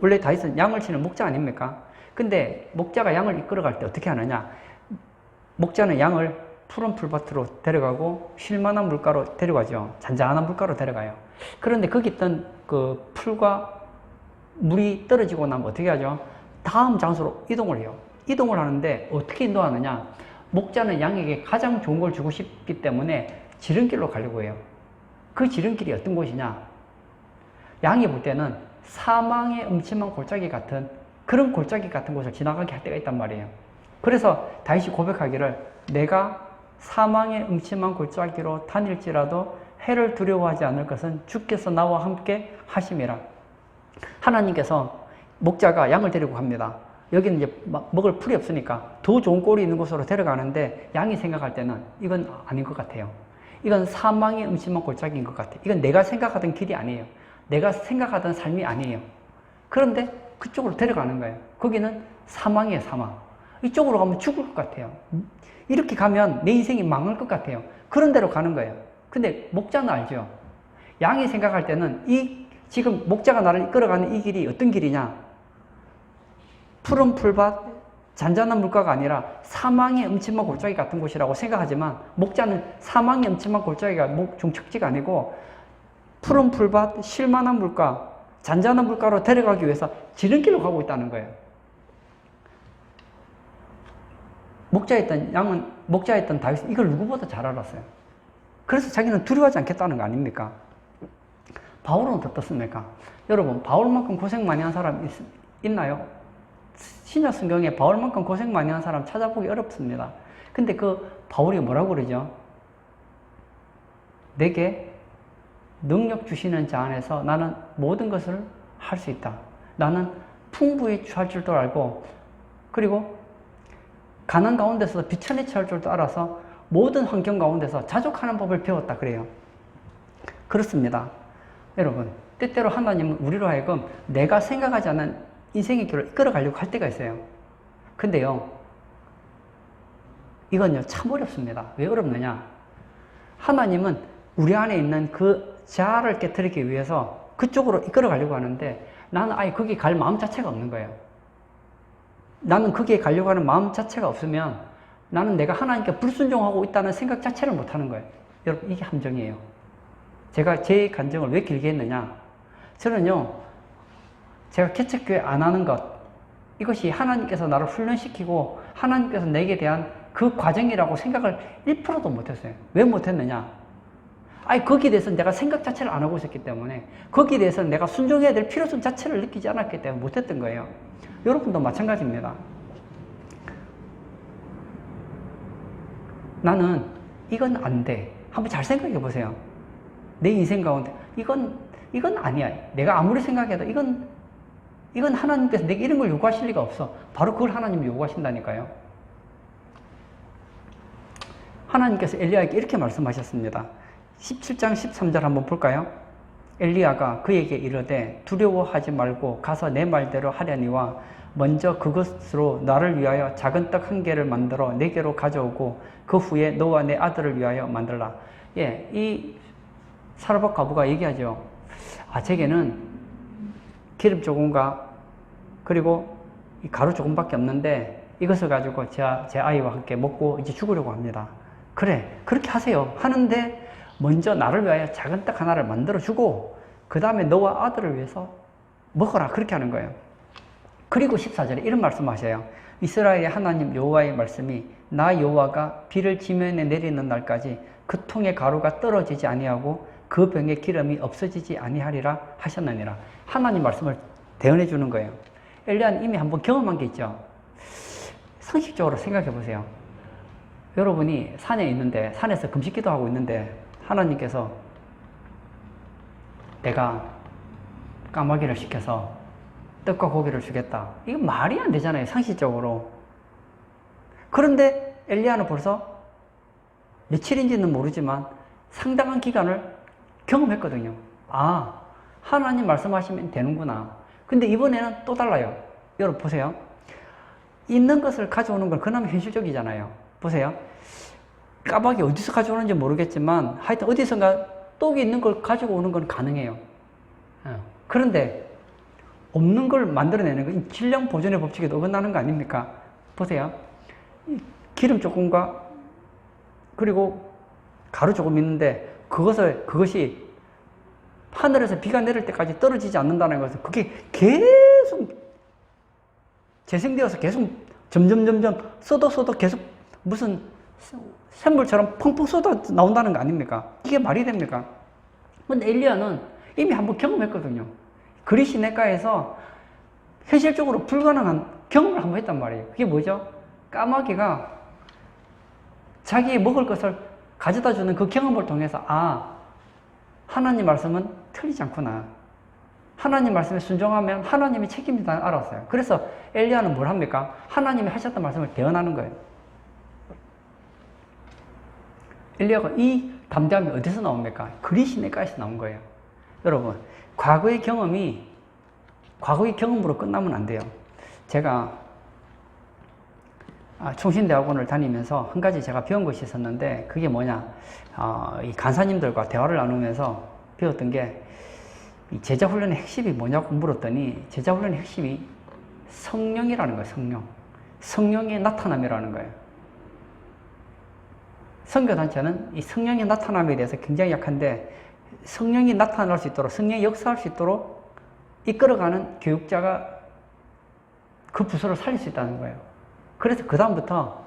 원래 다윗은 양을 치는 목자 아닙니까? 근데 목자가 양을 이끌어갈 때 어떻게 하느냐? 목자는 양을 푸른 풀밭으로 데려가고 쉴만한 물가로 데려가죠. 잔잔한 물가로 데려가요. 그런데 거기 있던 그 풀과 물이 떨어지고 나면 어떻게 하죠? 다음 장소로 이동을 해요. 이동을 하는데 어떻게 인도하느냐? 목자는 양에게 가장 좋은 걸 주고 싶기 때문에 지름길로 가려고 해요. 그 지름길이 어떤 곳이냐? 양이 볼 때는 사망의 음침한 골짜기 같은 그런 골짜기 같은 곳을 지나가게 할 때가 있단 말이에요. 그래서 다윗이 고백하기를 내가 사망의 음침한 골짜기로 다닐지라도 해를 두려워하지 않을 것은 주께서 나와 함께 하심이라. 하나님께서 목자가 양을 데리고 갑니다. 여기는 이제 먹을 풀이 없으니까 더 좋은 꼴이 있는 곳으로 데려가는데 양이 생각할 때는 이건 아닌 것 같아요. 이건 사망의 음침한 골짜기인 것 같아요. 이건 내가 생각하던 길이 아니에요. 내가 생각하던 삶이 아니에요. 그런데 그쪽으로 데려가는 거예요. 거기는 사망이에요, 사망. 이쪽으로 가면 죽을 것 같아요. 이렇게 가면 내 인생이 망할 것 같아요. 그런 데로 가는 거예요. 근데 목자는 알죠. 양이 생각할 때는 지금 목자가 나를 이끌어가는 이 길이 어떤 길이냐? 푸른 풀밭, 잔잔한 물가가 아니라 사망의 음침한 골짜기 같은 곳이라고 생각하지만 목자는 사망의 음침한 골짜기가 종착지가 아니고 푸른 풀밭, 쉴만한 물가, 잔잔한 물가로 데려가기 위해서 지름길로 가고 있다는 거예요. 목자였던 다윗은 이걸 누구보다 잘 알았어요. 그래서 자기는 두려워하지 않겠다는 거 아닙니까? 바울은 어떻습니까? 여러분, 바울만큼 고생 많이 한 사람 있나요? 신약 성경에 바울만큼 고생 많이 한 사람 찾아보기 어렵습니다. 근데 그 바울이 뭐라고 그러죠? 내게 능력 주시는 자 안에서 나는 모든 것을 할 수 있다. 나는 풍부히 취할 줄도 알고 그리고 가난 가운데서 비천에 취할 줄도 알아서 모든 환경 가운데서 자족하는 법을 배웠다 그래요. 그렇습니다. 여러분, 때때로 하나님은 우리로 하여금 내가 생각하지 않은 인생의 길을 이끌어가려고 할 때가 있어요. 근데요, 이건요 참 어렵습니다. 왜 어렵느냐? 하나님은 우리 안에 있는 그 자아를 깨뜨리기 위해서 그쪽으로 이끌어가려고 하는데 나는 아예 거기 갈 마음 자체가 없는 거예요. 나는 거기에 가려고 하는 마음 자체가 없으면 나는 내가 하나님께 불순종하고 있다는 생각 자체를 못하는 거예요. 여러분, 이게 함정이에요. 제가 제 간증을 왜 길게 했느냐? 저는요, 제가 개척교회 안 하는 것, 이것이 하나님께서 나를 훈련시키고 하나님께서 내게 대한 그 과정이라고 생각을 1%도 못했어요. 왜 못했느냐? 거기에 대해서 내가 생각 자체를 안 하고 있었기 때문에 거기에 대해서 내가 순종해야 될 필요성 자체를 느끼지 않았기 때문에 못했던 거예요. 여러분도 마찬가지입니다. 나는 이건 안 돼. 한번 잘 생각해 보세요. 내 인생 가운데 이건 아니야. 내가 아무리 생각해도 이건 하나님께서 내게 이런 걸 요구하실 리가 없어. 바로 그걸 하나님이 요구하신다니까요. 하나님께서 엘리야에게 이렇게 말씀하셨습니다. 17장 13절 한번 볼까요? 엘리야가 그에게 이르되 두려워하지 말고 가서 내 말대로 하려니와 먼저 그것으로 나를 위하여 작은 떡 한 개를 만들어 내게로 가져오고 그 후에 너와 내 아들을 위하여 만들라. 예, 이 사르밧 과부가 얘기하죠. 제게는 기름 조금과 그리고 이 가루 조금밖에 없는데 이것을 가지고 제 아이와 함께 먹고 이제 죽으려고 합니다. 그래, 그렇게 하세요. 하는데 먼저 나를 위하여 작은 떡 하나를 만들어 주고 그 다음에 너와 아들을 위해서 먹어라. 그렇게 하는 거예요. 그리고 14절에 이런 말씀하셔요. 이스라엘의 하나님 여호와의 말씀이 나 여호와가 비를 지면에 내리는 날까지 그 통의 가루가 떨어지지 아니하고 그 병의 기름이 없어지지 아니하리라 하셨느니라. 하나님 말씀을 대언해 주는 거예요. 엘리야는 이미 한번 경험한 게 있죠. 상식적으로 생각해 보세요. 여러분이 산에 있는데, 산에서 금식 기도하고 있는데 하나님께서 내가 까마귀를 시켜서 떡과 고기를 주겠다. 이건 말이 안 되잖아요, 상식적으로. 그런데 엘리야는 벌써 며칠인지는 모르지만 상당한 기간을 경험했거든요. 아, 하나님 말씀하시면 되는구나. 근데 이번에는 또 달라요. 여러분 보세요. 있는 것을 가져오는 건 그나마 현실적이잖아요. 보세요. 까마귀 어디서 가져오는지 모르겠지만 하여튼 어디선가 떡이 있는 걸 가지고 오는 건 가능해요. 그런데 없는 걸 만들어내는 거, 질량 보존의 법칙에도 어긋나는 거 아닙니까? 보세요. 기름 조금과 그리고 가루 조금 있는데 그것이 하늘에서 비가 내릴 때까지 떨어지지 않는다는 것은 그게 계속 재생되어서 계속 점점 쏟아 계속 무슨 샘물처럼 펑펑 쏟아 나온다는 거 아닙니까? 이게 말이 됩니까? 근데 엘리야는 이미 한번 경험했거든요. 그리 시내가에서 현실적으로 불가능한 경험을 한번 했단 말이에요. 그게 뭐죠? 까마귀가 자기 먹을 것을 가져다 주는 그 경험을 통해서 아, 하나님 말씀은 틀리지 않구나. 하나님 말씀에 순종하면 하나님이 책임진다는 알았어요. 그래서 엘리야는 뭘 합니까? 하나님이 하셨던 말씀을 대언하는 거예요. 엘리야가 이 담대함이 어디서 나옵니까? 그리 시내가에서 나온 거예요. 여러분, 과거의 경험으로 끝나면 안 돼요. 제가 총신대학원을 다니면서 한 가지 제가 배운 것이 있었는데 그게 뭐냐, 이 간사님들과 대화를 나누면서 배웠던 게 이 제자훈련의 핵심이 뭐냐고 물었더니 제자훈련의 핵심이 성령이라는 거예요. 성령의 나타남이라는 거예요. 선교단체는 이 성령의 나타남에 대해서 굉장히 약한데 성령이 나타날 수 있도록, 성령이 역사할 수 있도록 이끌어가는 교육자가 그 부서를 살릴 수 있다는 거예요. 그래서 그 다음부터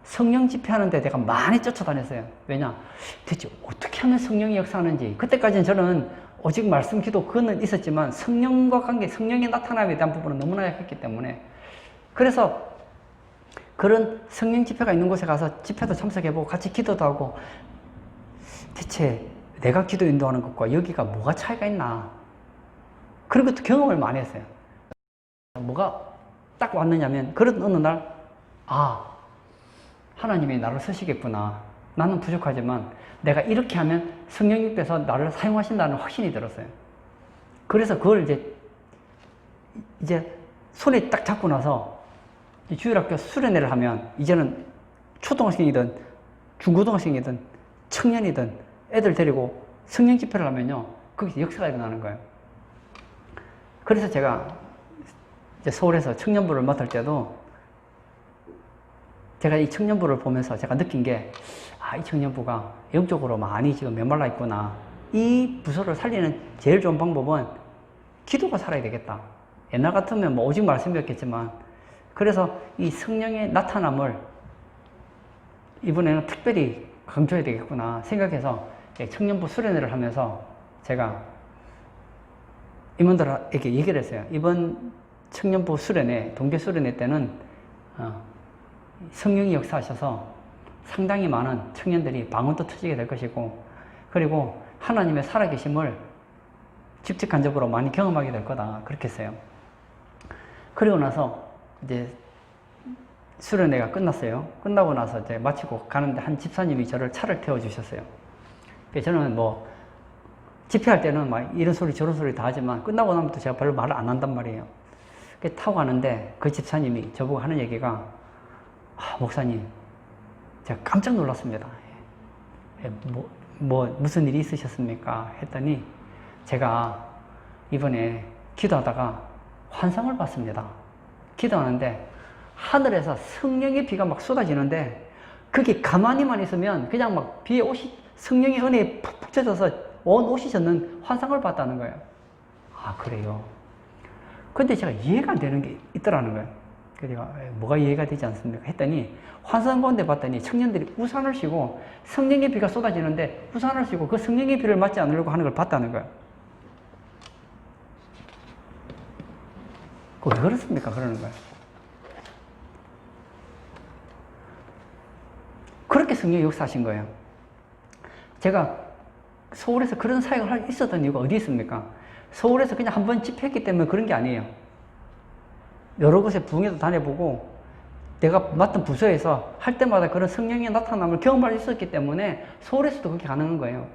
성령 집회하는 데 내가 많이 쫓아다녔어요. 왜냐? 대체 어떻게 하면 성령이 역사하는지. 그때까지는 저는 오직 말씀, 기도 그거는 있었지만 성령과 관계, 성령의 나타남에 대한 부분은 너무나 약했기 때문에 그래서 그런 성령 집회가 있는 곳에 가서 집회도 참석해보고 같이 기도도 하고 대체 내가 기도 인도하는 것과 여기가 뭐가 차이가 있나 그런 것도 경험을 많이 했어요. 뭐가 딱 왔느냐면 그런 어느 날 하나님이 나를 쓰시겠구나. 나는 부족하지만 내가 이렇게 하면 성령님께서 나를 사용하신다는 확신이 들었어요. 그래서 그걸 이제 손에 딱 잡고 나서 주일학교 수련회를 하면 이제는 초등학생이든 중고등학생이든 청년이든 애들 데리고 성령 집회를 하면요. 거기서 역사가 일어나는 거예요. 그래서 제가 이제 서울에서 청년부를 맡을 때도 제가 이 청년부를 보면서 제가 느낀 게 이 청년부가 영적으로 많이 지금 메말라 있구나. 이 부서를 살리는 제일 좋은 방법은 기도가 살아야 되겠다. 옛날 같으면 뭐 오직 말씀이었겠지만 그래서 이 성령의 나타남을 이번에는 특별히 강조해야 되겠구나 생각해서 청년부 수련회를 하면서 제가 임원들에게 얘기를 했어요. 이번 청년부 수련회, 동계 수련회 때는 성령이 역사하셔서 상당히 많은 청년들이 방언도 터지게 될 것이고 그리고 하나님의 살아계심을 직접간접으로 많이 경험하게 될 거다. 그렇게 했어요. 그리고 나서 이제 수련회가 끝났어요. 끝나고 나서 이제 마치고 가는데 한 집사님이 저를 차를 태워주셨어요. 저는 뭐 집회할 때는 막 이런 소리 저런 소리 다 하지만 끝나고 나면 또 제가 별로 말을 안 한단 말이에요. 타고 가는데 그 집사님이 저보고 하는 얘기가 목사님 제가 깜짝 놀랐습니다. 무슨 일이 있으셨습니까? 했더니 제가 이번에 기도하다가 환상을 봤습니다. 기도하는데 하늘에서 성령의 비가 막 쏟아지는데 그게 가만히만 있으면 그냥 막 비에 성령의 은혜에 푹푹 젖어서 온 옷이 젖는 환상을 봤다는 거예요. 그래요? 근데 제가 이해가 안 되는 게 있더라는 거예요. 그래서 뭐가 이해가 되지 않습니까? 했더니 환상 가운데 봤더니 청년들이 우산을 씌고 성령의 비가 쏟아지는데 우산을 씌고 그 성령의 비를 맞지 않으려고 하는 걸 봤다는 거예요. 왜 그렇습니까? 그러는 거예요. 그렇게 성령이 역사하신 거예요. 제가 서울에서 그런 사역을 있었던 이유가 어디 있습니까? 서울에서 그냥 한번 집회했기 때문에 그런 게 아니에요. 여러 곳에 부흥회도 다녀보고 내가 맡은 부서에서 할 때마다 그런 성령의 나타남을 경험할 수 있었기 때문에 서울에서도 그렇게 가능한 거예요.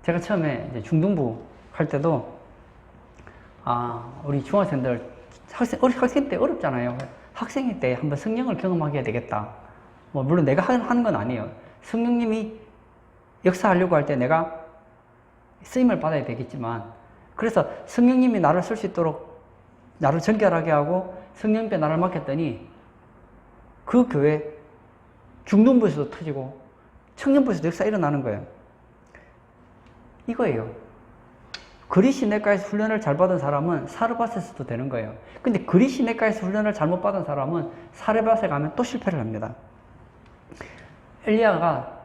제가 처음에 이제 중등부 할 때도 우리 중학생들 학생 때 어렵잖아요. 학생일 때 한번 성령을 경험하게 해야 되겠다. 뭐 물론 내가 하는 건 아니에요. 성령님이 역사하려고 할 때 내가 쓰임을 받아야 되겠지만, 그래서 성령님이 나를 쓸 수 있도록 나를 정결하게 하고 성령님께 나를 맡겼더니 그 교회 중등부에서도 터지고 청년부에서도 역사가 일어나는 거예요. 이거예요. 그리시내과에서 훈련을 잘 받은 사람은 사르밧에서도 되는 거예요. 근데 그리시내과에서 훈련을 잘못 받은 사람은 사르밧에 가면 또 실패를 합니다. 엘리야가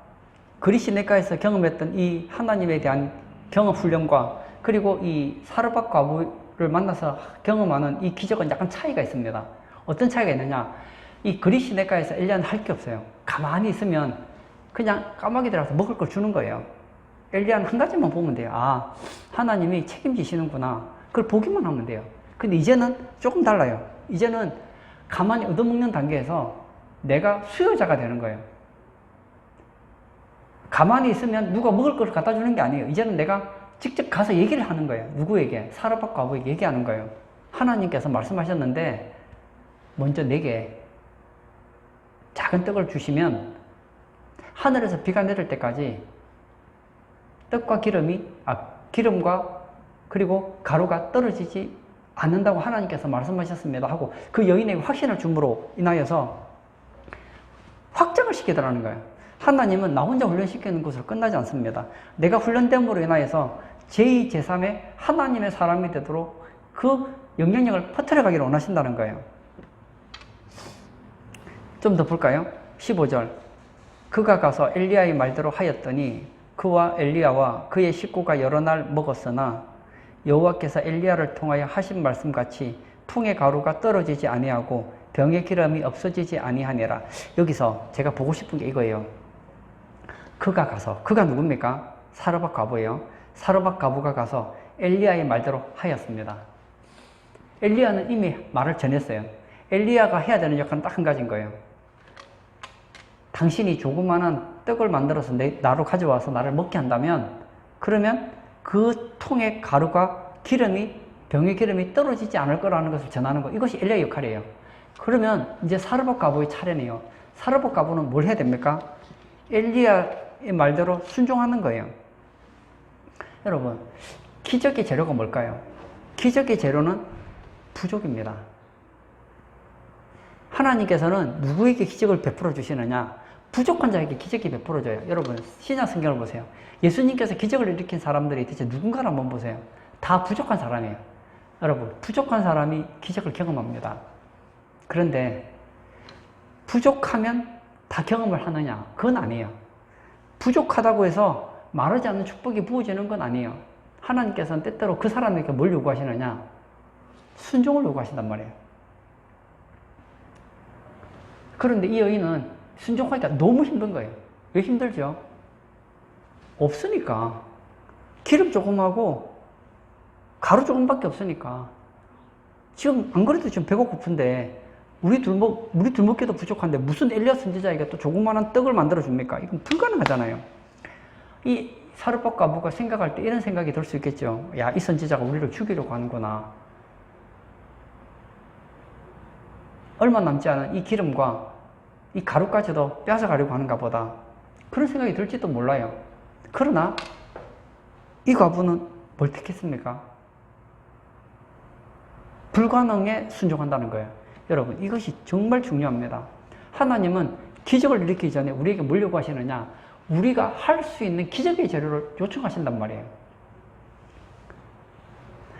그리시내과에서 경험했던 이 하나님에 대한 경험 훈련과 그리고 이 사르밧 과부를 만나서 경험하는 이 기적은 약간 차이가 있습니다. 어떤 차이가 있느냐? 이 그리시내과에서 엘리야는 할 게 없어요. 가만히 있으면 그냥 까마귀 들어가서 먹을 걸 주는 거예요. 엘리야는 한 가지만 보면 돼요. 하나님이 책임지시는구나. 그걸 보기만 하면 돼요. 근데 이제는 조금 달라요. 이제는 가만히 얻어먹는 단계에서 내가 수요자가 되는 거예요. 가만히 있으면 누가 먹을 걸 갖다 주는 게 아니에요. 이제는 내가 직접 가서 얘기를 하는 거예요. 누구에게? 사르밧 과부에게 얘기하는 거예요. 하나님께서 말씀하셨는데 먼저 내게 작은 떡을 주시면 하늘에서 비가 내릴 때까지 떡과 기름과 그리고 가루가 떨어지지 않는다고 하나님께서 말씀하셨습니다 하고 그 여인에게 확신을 줌으로 인하여서 확정을 시키더라는 거예요. 하나님은 나 혼자 훈련시키는 것으로 끝나지 않습니다. 내가 훈련됨으로 인하여서 제2, 제3의 하나님의 사람이 되도록 그 영향력을 퍼뜨려가기를 원하신다는 거예요. 좀 더 볼까요? 15절. 그가 가서 엘리야의 말대로 하였더니 그와 엘리야와 그의 식구가 여러 날 먹었으나 여호와께서 엘리야를 통하여 하신 말씀같이 풍의 가루가 떨어지지 아니하고 병의 기름이 없어지지 아니하니라. 여기서 제가 보고 싶은 게 이거예요. 그가 가서, 그가 누굽니까? 사르밧 과부예요. 사르밧 과부가 가서 엘리야의 말대로 하였습니다. 엘리야는 이미 말을 전했어요. 엘리야가 해야 되는 역할은 딱 한 가지인 거예요. 당신이 조그마한 떡을 만들어서 나로 가져와서 나를 먹게 한다면, 그러면 그 통의 가루가 병의 기름이 떨어지지 않을 거라는 것을 전하는 거. 이것이 엘리야의 역할이에요. 그러면 이제 사르밧 과부의 차례네요. 사르밧 과부는 뭘 해야 됩니까? 엘리야의 말대로 순종하는 거예요. 여러분, 기적의 재료가 뭘까요? 기적의 재료는 부족입니다. 하나님께서는 누구에게 기적을 베풀어 주시느냐? 부족한 자에게 기적이 베풀어져요. 여러분, 신약 성경을 보세요. 예수님께서 기적을 일으킨 사람들이 대체 누군가를 한번 보세요. 다 부족한 사람이에요. 여러분, 부족한 사람이 기적을 경험합니다. 그런데 부족하면 다 경험을 하느냐? 그건 아니에요. 부족하다고 해서 마르지 않는 축복이 부어지는 건 아니에요. 하나님께서는 때때로 그 사람에게 뭘 요구하시느냐? 순종을 요구하신단 말이에요. 그런데 이 여인은 순종하기가 너무 힘든 거예요. 왜 힘들죠? 없으니까. 기름 조금하고 가루 조금밖에 없으니까. 지금 안 그래도 지금 배가 고픈데 우리 둘 먹기도 부족한데 무슨 엘리야 선지자에게 또 조그마한 떡을 만들어 줍니까? 이건 불가능하잖아요. 이 사르밧 과부가 생각할 때 이런 생각이 들 수 있겠죠. 야, 이 선지자가 우리를 죽이려고 하는구나. 얼마 남지 않은 이 기름과 이 가루까지도 뺏어가려고 하는가 보다. 그런 생각이 들지도 몰라요. 그러나 이 과부는 뭘 택했습니까? 불가능에 순종한다는 거예요. 여러분, 이것이 정말 중요합니다. 하나님은 기적을 일으키기 전에 우리에게 뭘 요구하시느냐? 우리가 할 수 있는 기적의 재료를 요청하신단 말이에요.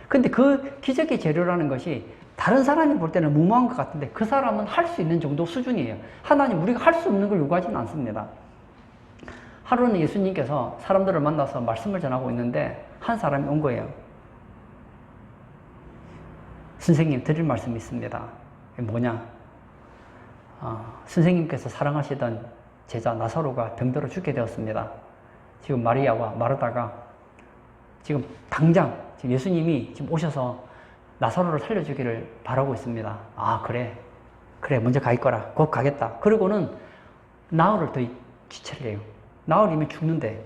근데 그 기적의 재료라는 것이 다른 사람이 볼 때는 무모한 것 같은데 그 사람은 할 수 있는 정도 수준이에요. 하나님 우리가 할 수 없는 걸 요구하지는 않습니다. 하루는 예수님께서 사람들을 만나서 말씀을 전하고 있는데 한 사람이 온 거예요. 선생님 드릴 말씀이 있습니다. 뭐냐? 선생님께서 사랑하시던 제자 나사로가 병들어 죽게 되었습니다. 지금 마리아와 마르다가 지금 당장 지금 예수님이 지금 오셔서 나사로를 살려주기를 바라고 있습니다. 아, 그래 먼저 가 있거라. 곧 가겠다. 그리고는 나흘을 더 지체를 해요. 나흘이면 죽는데.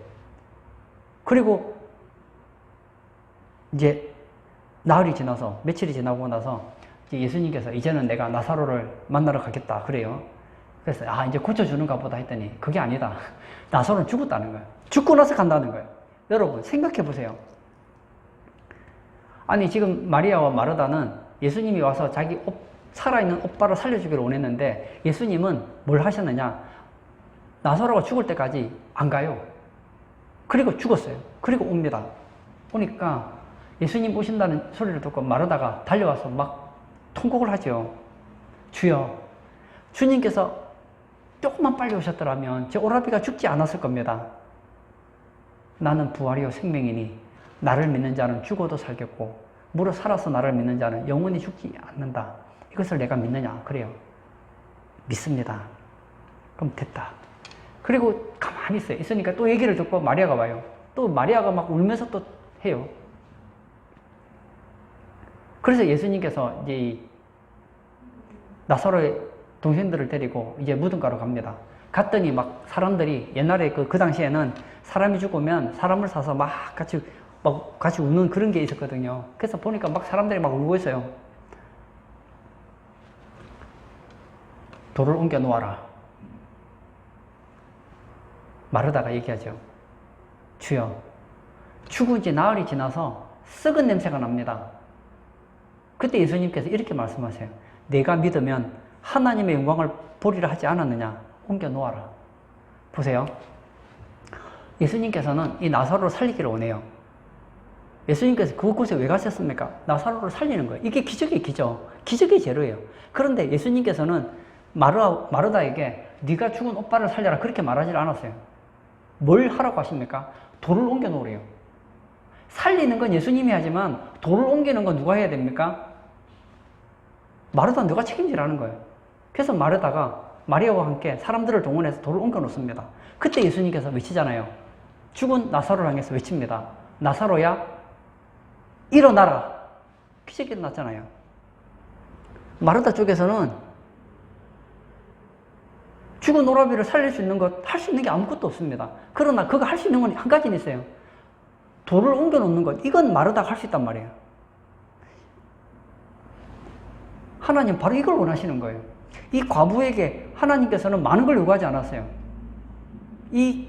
그리고 이제 나흘이 지나서 며칠이 지나고 나서 이제 예수님께서 이제는 내가 나사로를 만나러 가겠다 그래요. 그래서 이제 고쳐주는가 보다 했더니 그게 아니다. 나사로는 죽었다는 거예요. 죽고 나서 간다는 거예요. 여러분 생각해 보세요. 아니 지금 마리아와 마르다는 예수님이 와서 자기 살아있는 오빠를 살려주기를 원했는데 예수님은 뭘 하셨느냐? 나사로가 죽을 때까지 안 가요. 그리고 죽었어요. 그리고 옵니다. 오니까 예수님 오신다는 소리를 듣고 마르다가 달려와서 막 통곡을 하죠. 주여, 주님께서 조금만 빨리 오셨더라면 제 오라비가 죽지 않았을 겁니다. 나는 부활이요 생명이니 나를 믿는 자는 죽어도 살겠고 무릇 살아서 나를 믿는 자는 영원히 죽지 않는다. 이것을 내가 믿느냐? 그래요. 믿습니다. 그럼 됐다. 그리고 가만히 있어요. 있으니까 또 얘기를 듣고 마리아가 와요. 또 마리아가 막 울면서 또 해요. 그래서 예수님께서 이제 나사로의 동생들을 데리고 이제 무덤가로 갑니다. 갔더니 막 사람들이 옛날에 그 당시에는 사람이 죽으면 사람을 사서 막 같이 우는 그런 게 있었거든요. 그래서 보니까 막 사람들이 막 울고 있어요. 돌을 옮겨 놓아라. 마르다가 얘기하죠. 주여, 죽은 지 나흘이 지나서 썩은 냄새가 납니다. 그때 예수님께서 이렇게 말씀하세요. 내가 믿으면 하나님의 영광을 보리라 하지 않았느냐? 옮겨 놓아라. 보세요. 예수님께서는 이 나사로를 살리기를 원해요. 예수님께서 그곳에 왜 가셨습니까? 나사로를 살리는 거예요. 이게 기적의 기적. 기적의 재료예요. 그런데 예수님께서는 마르다에게 네가 죽은 오빠를 살려라 그렇게 말하지 않았어요. 뭘 하라고 하십니까? 돌을 옮겨 놓으래요. 살리는 건 예수님이 하지만 돌을 옮기는 건 누가 해야 됩니까? 마르다는 누가 책임지라는 거예요. 그래서 마르다가 마리아와 함께 사람들을 동원해서 돌을 옮겨 놓습니다. 그때 예수님께서 외치잖아요. 죽은 나사로를 향해서 외칩니다. 나사로야 일어나라. 기적이 일어났잖아요. 마르다 쪽에서는 죽은 오라비를 살릴 수 있는 것, 할 수 있는 게 아무것도 없습니다. 그러나 그거 할 수 있는 건 한 가지는 있어요. 돌을 옮겨 놓는 것. 이건 마르다가 할 수 있단 말이에요. 하나님 바로 이걸 원하시는 거예요. 이 과부에게 하나님께서는 많은 걸 요구하지 않았어요. 이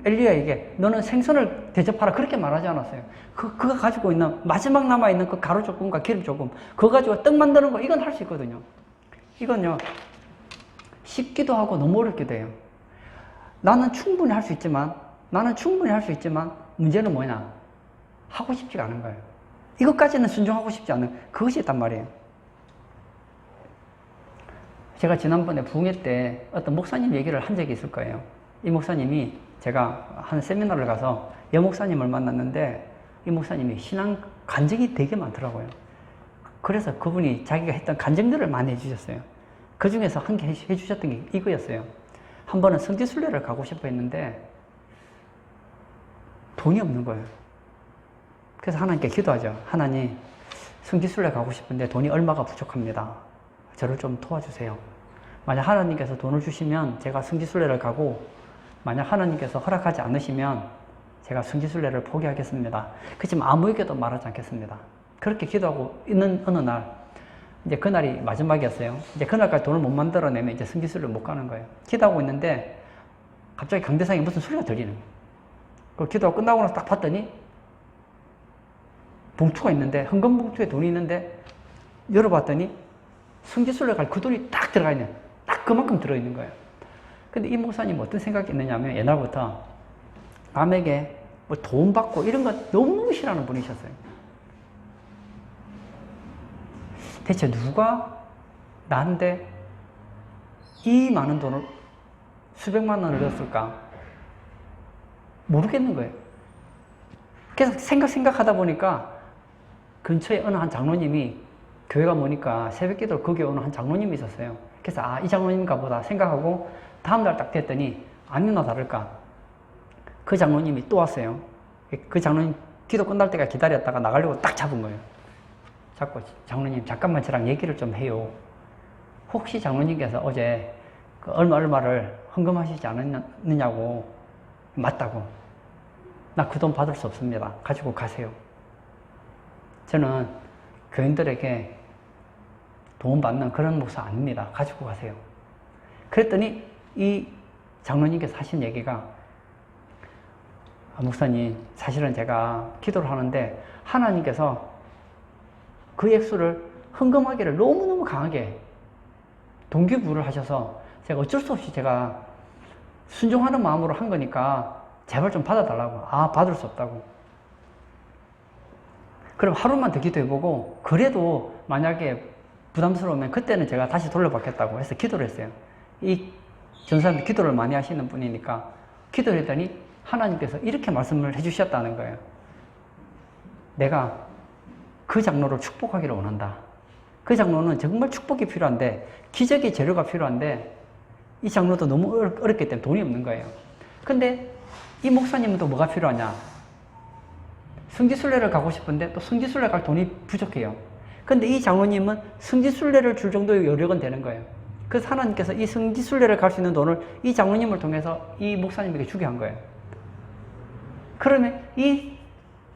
엘리야에게 너는 생선을 대접하라 그렇게 말하지 않았어요. 그가 가지고 있는 마지막 남아있는 그 가루 조금과 기름 조금 그거 가지고 떡 만드는 거 이건 할 수 있거든요. 이건요 쉽기도 하고 너무 어렵기도 해요. 나는 충분히 할 수 있지만 문제는 뭐냐? 하고 싶지가 않은 거예요. 이것까지는 순종하고 싶지 않은 그것이 있단 말이에요. 제가 지난번에 부흥회 때 어떤 목사님 얘기를 한 적이 있을 거예요. 이 목사님이 제가 한 세미나를 가서 여 목사님을 만났는데 이 목사님이 신앙 간증이 되게 많더라고요. 그래서 그분이 자기가 했던 간증들을 많이 해주셨어요. 그 중에서 한 개 해주셨던 게 이거였어요. 한 번은 성지순례를 가고 싶어 했는데 돈이 없는 거예요. 그래서 하나님께 기도하죠. 하나님, 성지순례 가고 싶은데 돈이 얼마가 부족합니다. 저를 좀 도와주세요. 만약 하나님께서 돈을 주시면 제가 성지순례를 가고 만약 하나님께서 허락하지 않으시면 제가 성지순례를 포기하겠습니다. 그렇지만 아무에게도 말하지 않겠습니다. 그렇게 기도하고 있는 어느 날 이제 그날이 마지막이었어요. 이제 그날까지 돈을 못 만들어내면 이제 성지순례를 못 가는 거예요. 기도하고 있는데 갑자기 강대상에 무슨 소리가 들리는 거예요. 그 기도가 끝나고 나서 딱 봤더니 봉투가 있는데 헌금 봉투에 돈이 있는데 열어봤더니 성지순례 갈 그 돈이 딱 들어가 있는 딱 그만큼 들어있는 거예요. 근데 이 목사님 어떤 생각이 있느냐면 옛날부터 남에게 뭐 돈 받고 이런 거 너무 싫어하는 분이셨어요. 대체 누가 나한테 이 많은 돈을, 수백만 원을 줬을까? 모르겠는 거예요. 그래서 생각하다 보니까 근처에 어느 한 장로님이, 교회가 뭐니까 새벽 기도를 거기에 오는 한 장로님이 있었어요. 그래서 아, 이 장로님인가 보다 생각하고 다음날 딱 됐더니 아니나 다를까 그 장로님이 또 왔어요. 그 장로님 기도 끝날 때까지 기다렸다가 나가려고 딱 잡은 거예요. 자꾸 장로님 잠깐만 저랑 얘기를 좀 해요. 혹시 장로님께서 어제 그 얼마를 헌금하시지 않았느냐고. 맞다고. 나 그 돈 받을 수 없습니다. 가지고 가세요. 저는 교인들에게 도움 받는 그런 목사 아닙니다. 가지고 가세요. 그랬더니 이 장로님께서 하신 얘기가, 아, 목사님 사실은 제가 기도를 하는데 하나님께서 그 액수를 헌금하기를 너무너무 강하게 동기부여를 하셔서 제가 어쩔 수 없이 제가 순종하는 마음으로 한 거니까 제발 좀 받아달라고. 아, 받을 수 없다고. 그럼 하루만 더 기도해보고 그래도 만약에 부담스러우면 그때는 제가 다시 돌려받겠다고 해서 기도를 했어요. 이 전사님 기도를 많이 하시는 분이니까 기도를 했더니 하나님께서 이렇게 말씀을 해주셨다는 거예요. 내가 그 장로를 축복하기를 원한다. 그 장로는 정말 축복이 필요한데, 기적의 재료가 필요한데 이 장로도 너무 어렵기 때문에 돈이 없는 거예요. 근데 이 목사님은 또 뭐가 필요하냐? 성지순례를 가고 싶은데 또 성지순례 갈 돈이 부족해요. 근데 이 장로님은 성지순례를 줄 정도의 여력은 되는 거예요. 그래서 하나님께서 이 성지순례를 갈 수 있는 돈을 이 장로님을 통해서 이 목사님에게 주게 한 거예요. 그러면 이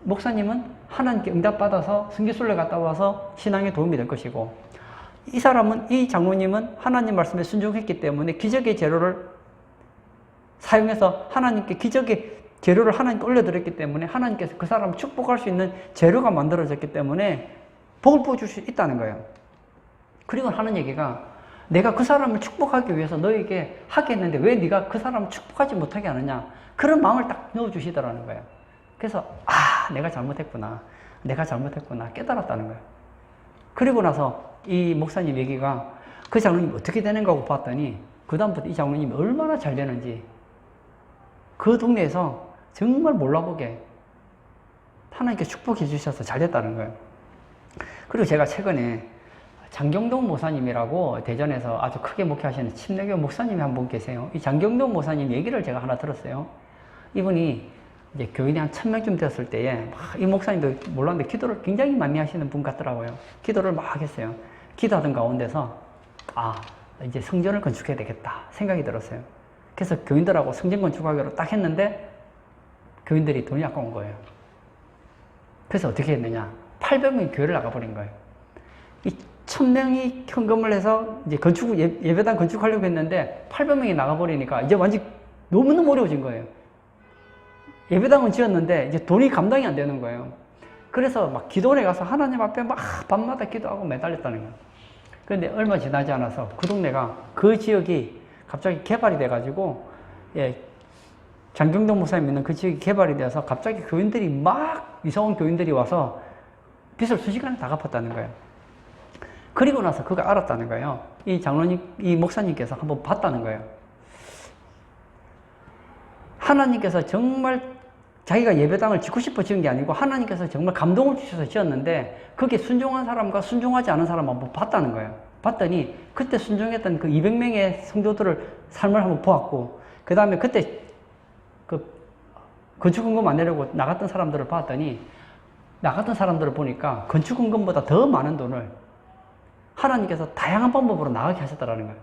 목사님은 하나님께 응답받아서 성지순례 갔다 와서 신앙에 도움이 될 것이고, 이 사람은, 이 장로님은 하나님 말씀에 순종했기 때문에 기적의 재료를 사용해서 하나님께 기적의 재료를 하나님께 올려드렸기 때문에 하나님께서 그 사람을 축복할 수 있는 재료가 만들어졌기 때문에 복을 부어줄 수 있다는 거예요. 그리고 하는 얘기가, 내가 그 사람을 축복하기 위해서 너에게 하겠는데 왜 네가 그 사람을 축복하지 못하게 하느냐, 그런 마음을 딱 넣어주시더라는 거예요. 그래서 아, 내가 잘못했구나, 내가 잘못했구나 깨달았다는 거예요. 그리고 나서 이 목사님 얘기가, 그 장로님 어떻게 되는가 하고 봤더니 그 다음부터 이 장로님이 얼마나 잘 되는지 그 동네에서 정말 몰라보게 하나님께 축복해 주셔서 잘 됐다는 거예요. 그리고 제가 최근에 장경동 목사님이라고 대전에서 아주 크게 목회하시는 침례교 목사님이 한 분 계세요. 이 장경동 목사님 얘기를 제가 하나 들었어요. 이분이 이제 교인이 한 1000명쯤 되었을 때에 이 목사님도 몰랐는데 기도를 굉장히 많이 하시는 분 같더라고요. 기도를 막 했어요. 기도하던 가운데서 아, 이제 성전을 건축해야 되겠다 생각이 들었어요. 그래서 교인들하고 성전 건축하기로 딱 했는데 교인들이 돈이 아까운 거예요. 그래서 어떻게 했느냐, 800명이 교회를 나가버린 거예요. 이 1000명이 헌금을 해서 이제 예배당 건축하려고 했는데 800명이 나가버리니까 이제 완전 너무너무 어려워진 거예요. 예배당은 지었는데 이제 돈이 감당이 안 되는 거예요. 그래서 막 기도원에 가서 하나님 앞에 막 밤마다 기도하고 매달렸다는 거예요. 그런데 얼마 지나지 않아서 그 동네가, 그 지역이 갑자기 개발이 돼가지고, 예, 장경동 목사님 있는 그 지역이 개발이 돼서 갑자기 교인들이 막, 이사 온 교인들이 와서 빚을 순식간에 다 갚았다는 거예요. 그리고 나서 그거 알았다는 거예요. 이 장로님, 이 목사님께서 한번 봤다는 거예요. 하나님께서 정말 자기가 예배당을 짓고 싶어 지은 게 아니고 하나님께서 정말 감동을 주셔서 지었는데 그게 순종한 사람과 순종하지 않은 사람 한번 봤다는 거예요. 봤더니 그때 순종했던 그 200명의 성도들을 삶을 한번 보았고, 그 다음에 그때 그 건축헌금 안 내려고 나갔던 사람들을 봤더니, 나갔던 사람들을 보니까 건축헌금보다 더 많은 돈을 하나님께서 다양한 방법으로 나가게 하셨다는 거예요.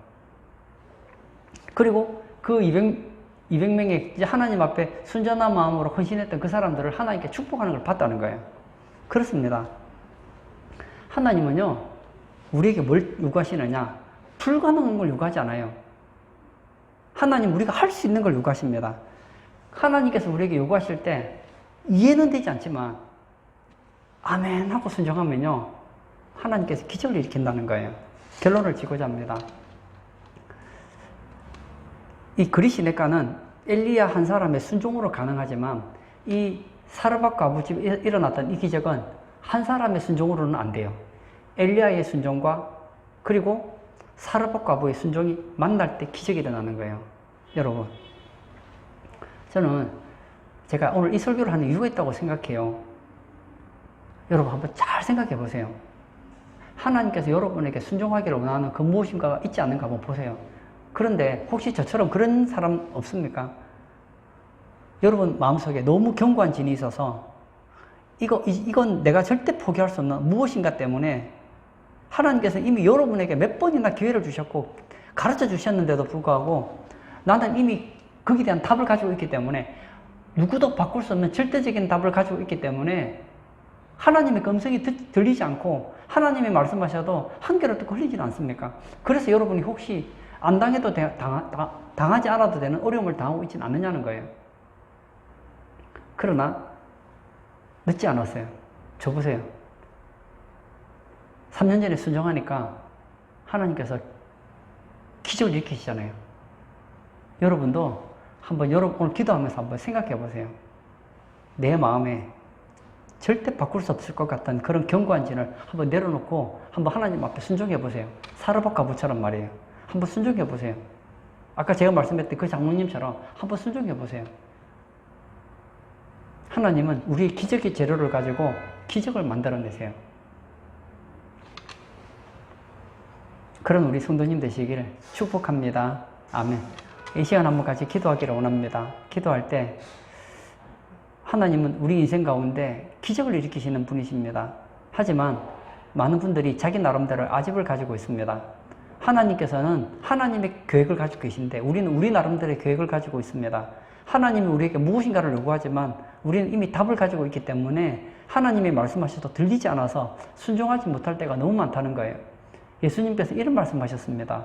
그리고 그 200명의 하나님 앞에 순전한 마음으로 헌신했던 그 사람들을 하나님께 축복하는 걸 봤다는 거예요. 그렇습니다. 하나님은요, 우리에게 뭘 요구하시느냐? 불가능한 걸 요구하지 않아요. 하나님 우리가 할 수 있는 걸 요구하십니다. 하나님께서 우리에게 요구하실 때 이해는 되지 않지만 아멘 하고 순종하면요, 하나님께서 기적을 일으킨다는 거예요. 결론을 지고자 합니다. 이 그리시네가는 엘리야 한 사람의 순종으로 가능하지만 이 사르밧과 아버집에 일어났던 이 기적은 한 사람의 순종으로는 안 돼요. 엘리야의 순종과 그리고 사르밧 과부의 순종이 만날 때 기적이 일어나는 거예요. 여러분, 저는 제가 오늘 이 설교를 하는 이유가 있다고 생각해요. 여러분 한번 잘 생각해 보세요. 하나님께서 여러분에게 순종하기를 원하는 그 무엇인가가 있지 않는가 한번 보세요. 그런데 혹시 저처럼 그런 사람 없습니까? 여러분 마음속에 너무 견고한 진이 있어서 이건 내가 절대 포기할 수 없는 무엇인가 때문에 하나님께서 이미 여러분에게 몇 번이나 기회를 주셨고 가르쳐 주셨는데도 불구하고 나는 이미 거기에 대한 답을 가지고 있기 때문에 누구도 바꿀 수 없는 절대적인 답을 가지고 있기 때문에 하나님의 그 음성이 들리지 않고 하나님이 말씀하셔도 한 개로 또 걸리지 않습니까? 그래서 여러분이 혹시 안 당해도 당하지 않아도 되는 어려움을 당하고 있지는 않느냐는 거예요. 그러나 늦지 않았어요. 저 보세요. 3년 전에 순종하니까 하나님께서 기적을 일으키시잖아요. 여러분도 한번 오늘 기도하면서 한번 생각해 보세요. 내 마음에 절대 바꿀 수 없을 것 같은 그런 견고한 진을 한번 내려놓고 한번 하나님 앞에 순종해 보세요. 사르밧 과부처럼 말이에요. 한번 순종해 보세요. 아까 제가 말씀했던 그 장로님처럼 한번 순종해 보세요. 하나님은 우리의 기적의 재료를 가지고 기적을 만들어내세요. 그런 우리 성도님 되시기를 축복합니다. 아멘. 이 시간 한번 같이 기도하기를 원합니다. 기도할 때 하나님은 우리 인생 가운데 기적을 일으키시는 분이십니다. 하지만 많은 분들이 자기 나름대로 아집을 가지고 있습니다. 하나님께서는 하나님의 계획을 가지고 계신데 우리는 우리 나름대로의 계획을 가지고 있습니다. 하나님이 우리에게 무엇인가를 요구하지만 우리는 이미 답을 가지고 있기 때문에 하나님이 말씀하셔도 들리지 않아서 순종하지 못할 때가 너무 많다는 거예요. 예수님께서 이런 말씀하셨습니다.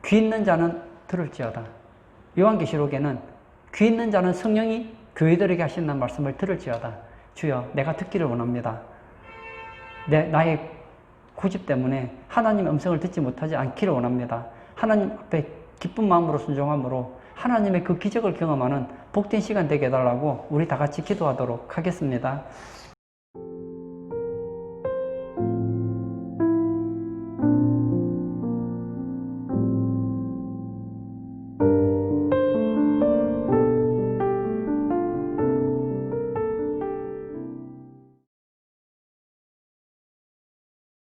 귀 있는 자는 들을지어다. 요한계시록에는 귀 있는 자는 성령이 교회들에게 하신다는 말씀을 들을지어다. 주여, 내가 듣기를 원합니다. 나의 고집 때문에 하나님의 음성을 듣지 못하지 않기를 원합니다. 하나님 앞에 기쁜 마음으로 순종함으로 하나님의 그 기적을 경험하는 복된 시간 되게 해달라고 우리 다 같이 기도하도록 하겠습니다.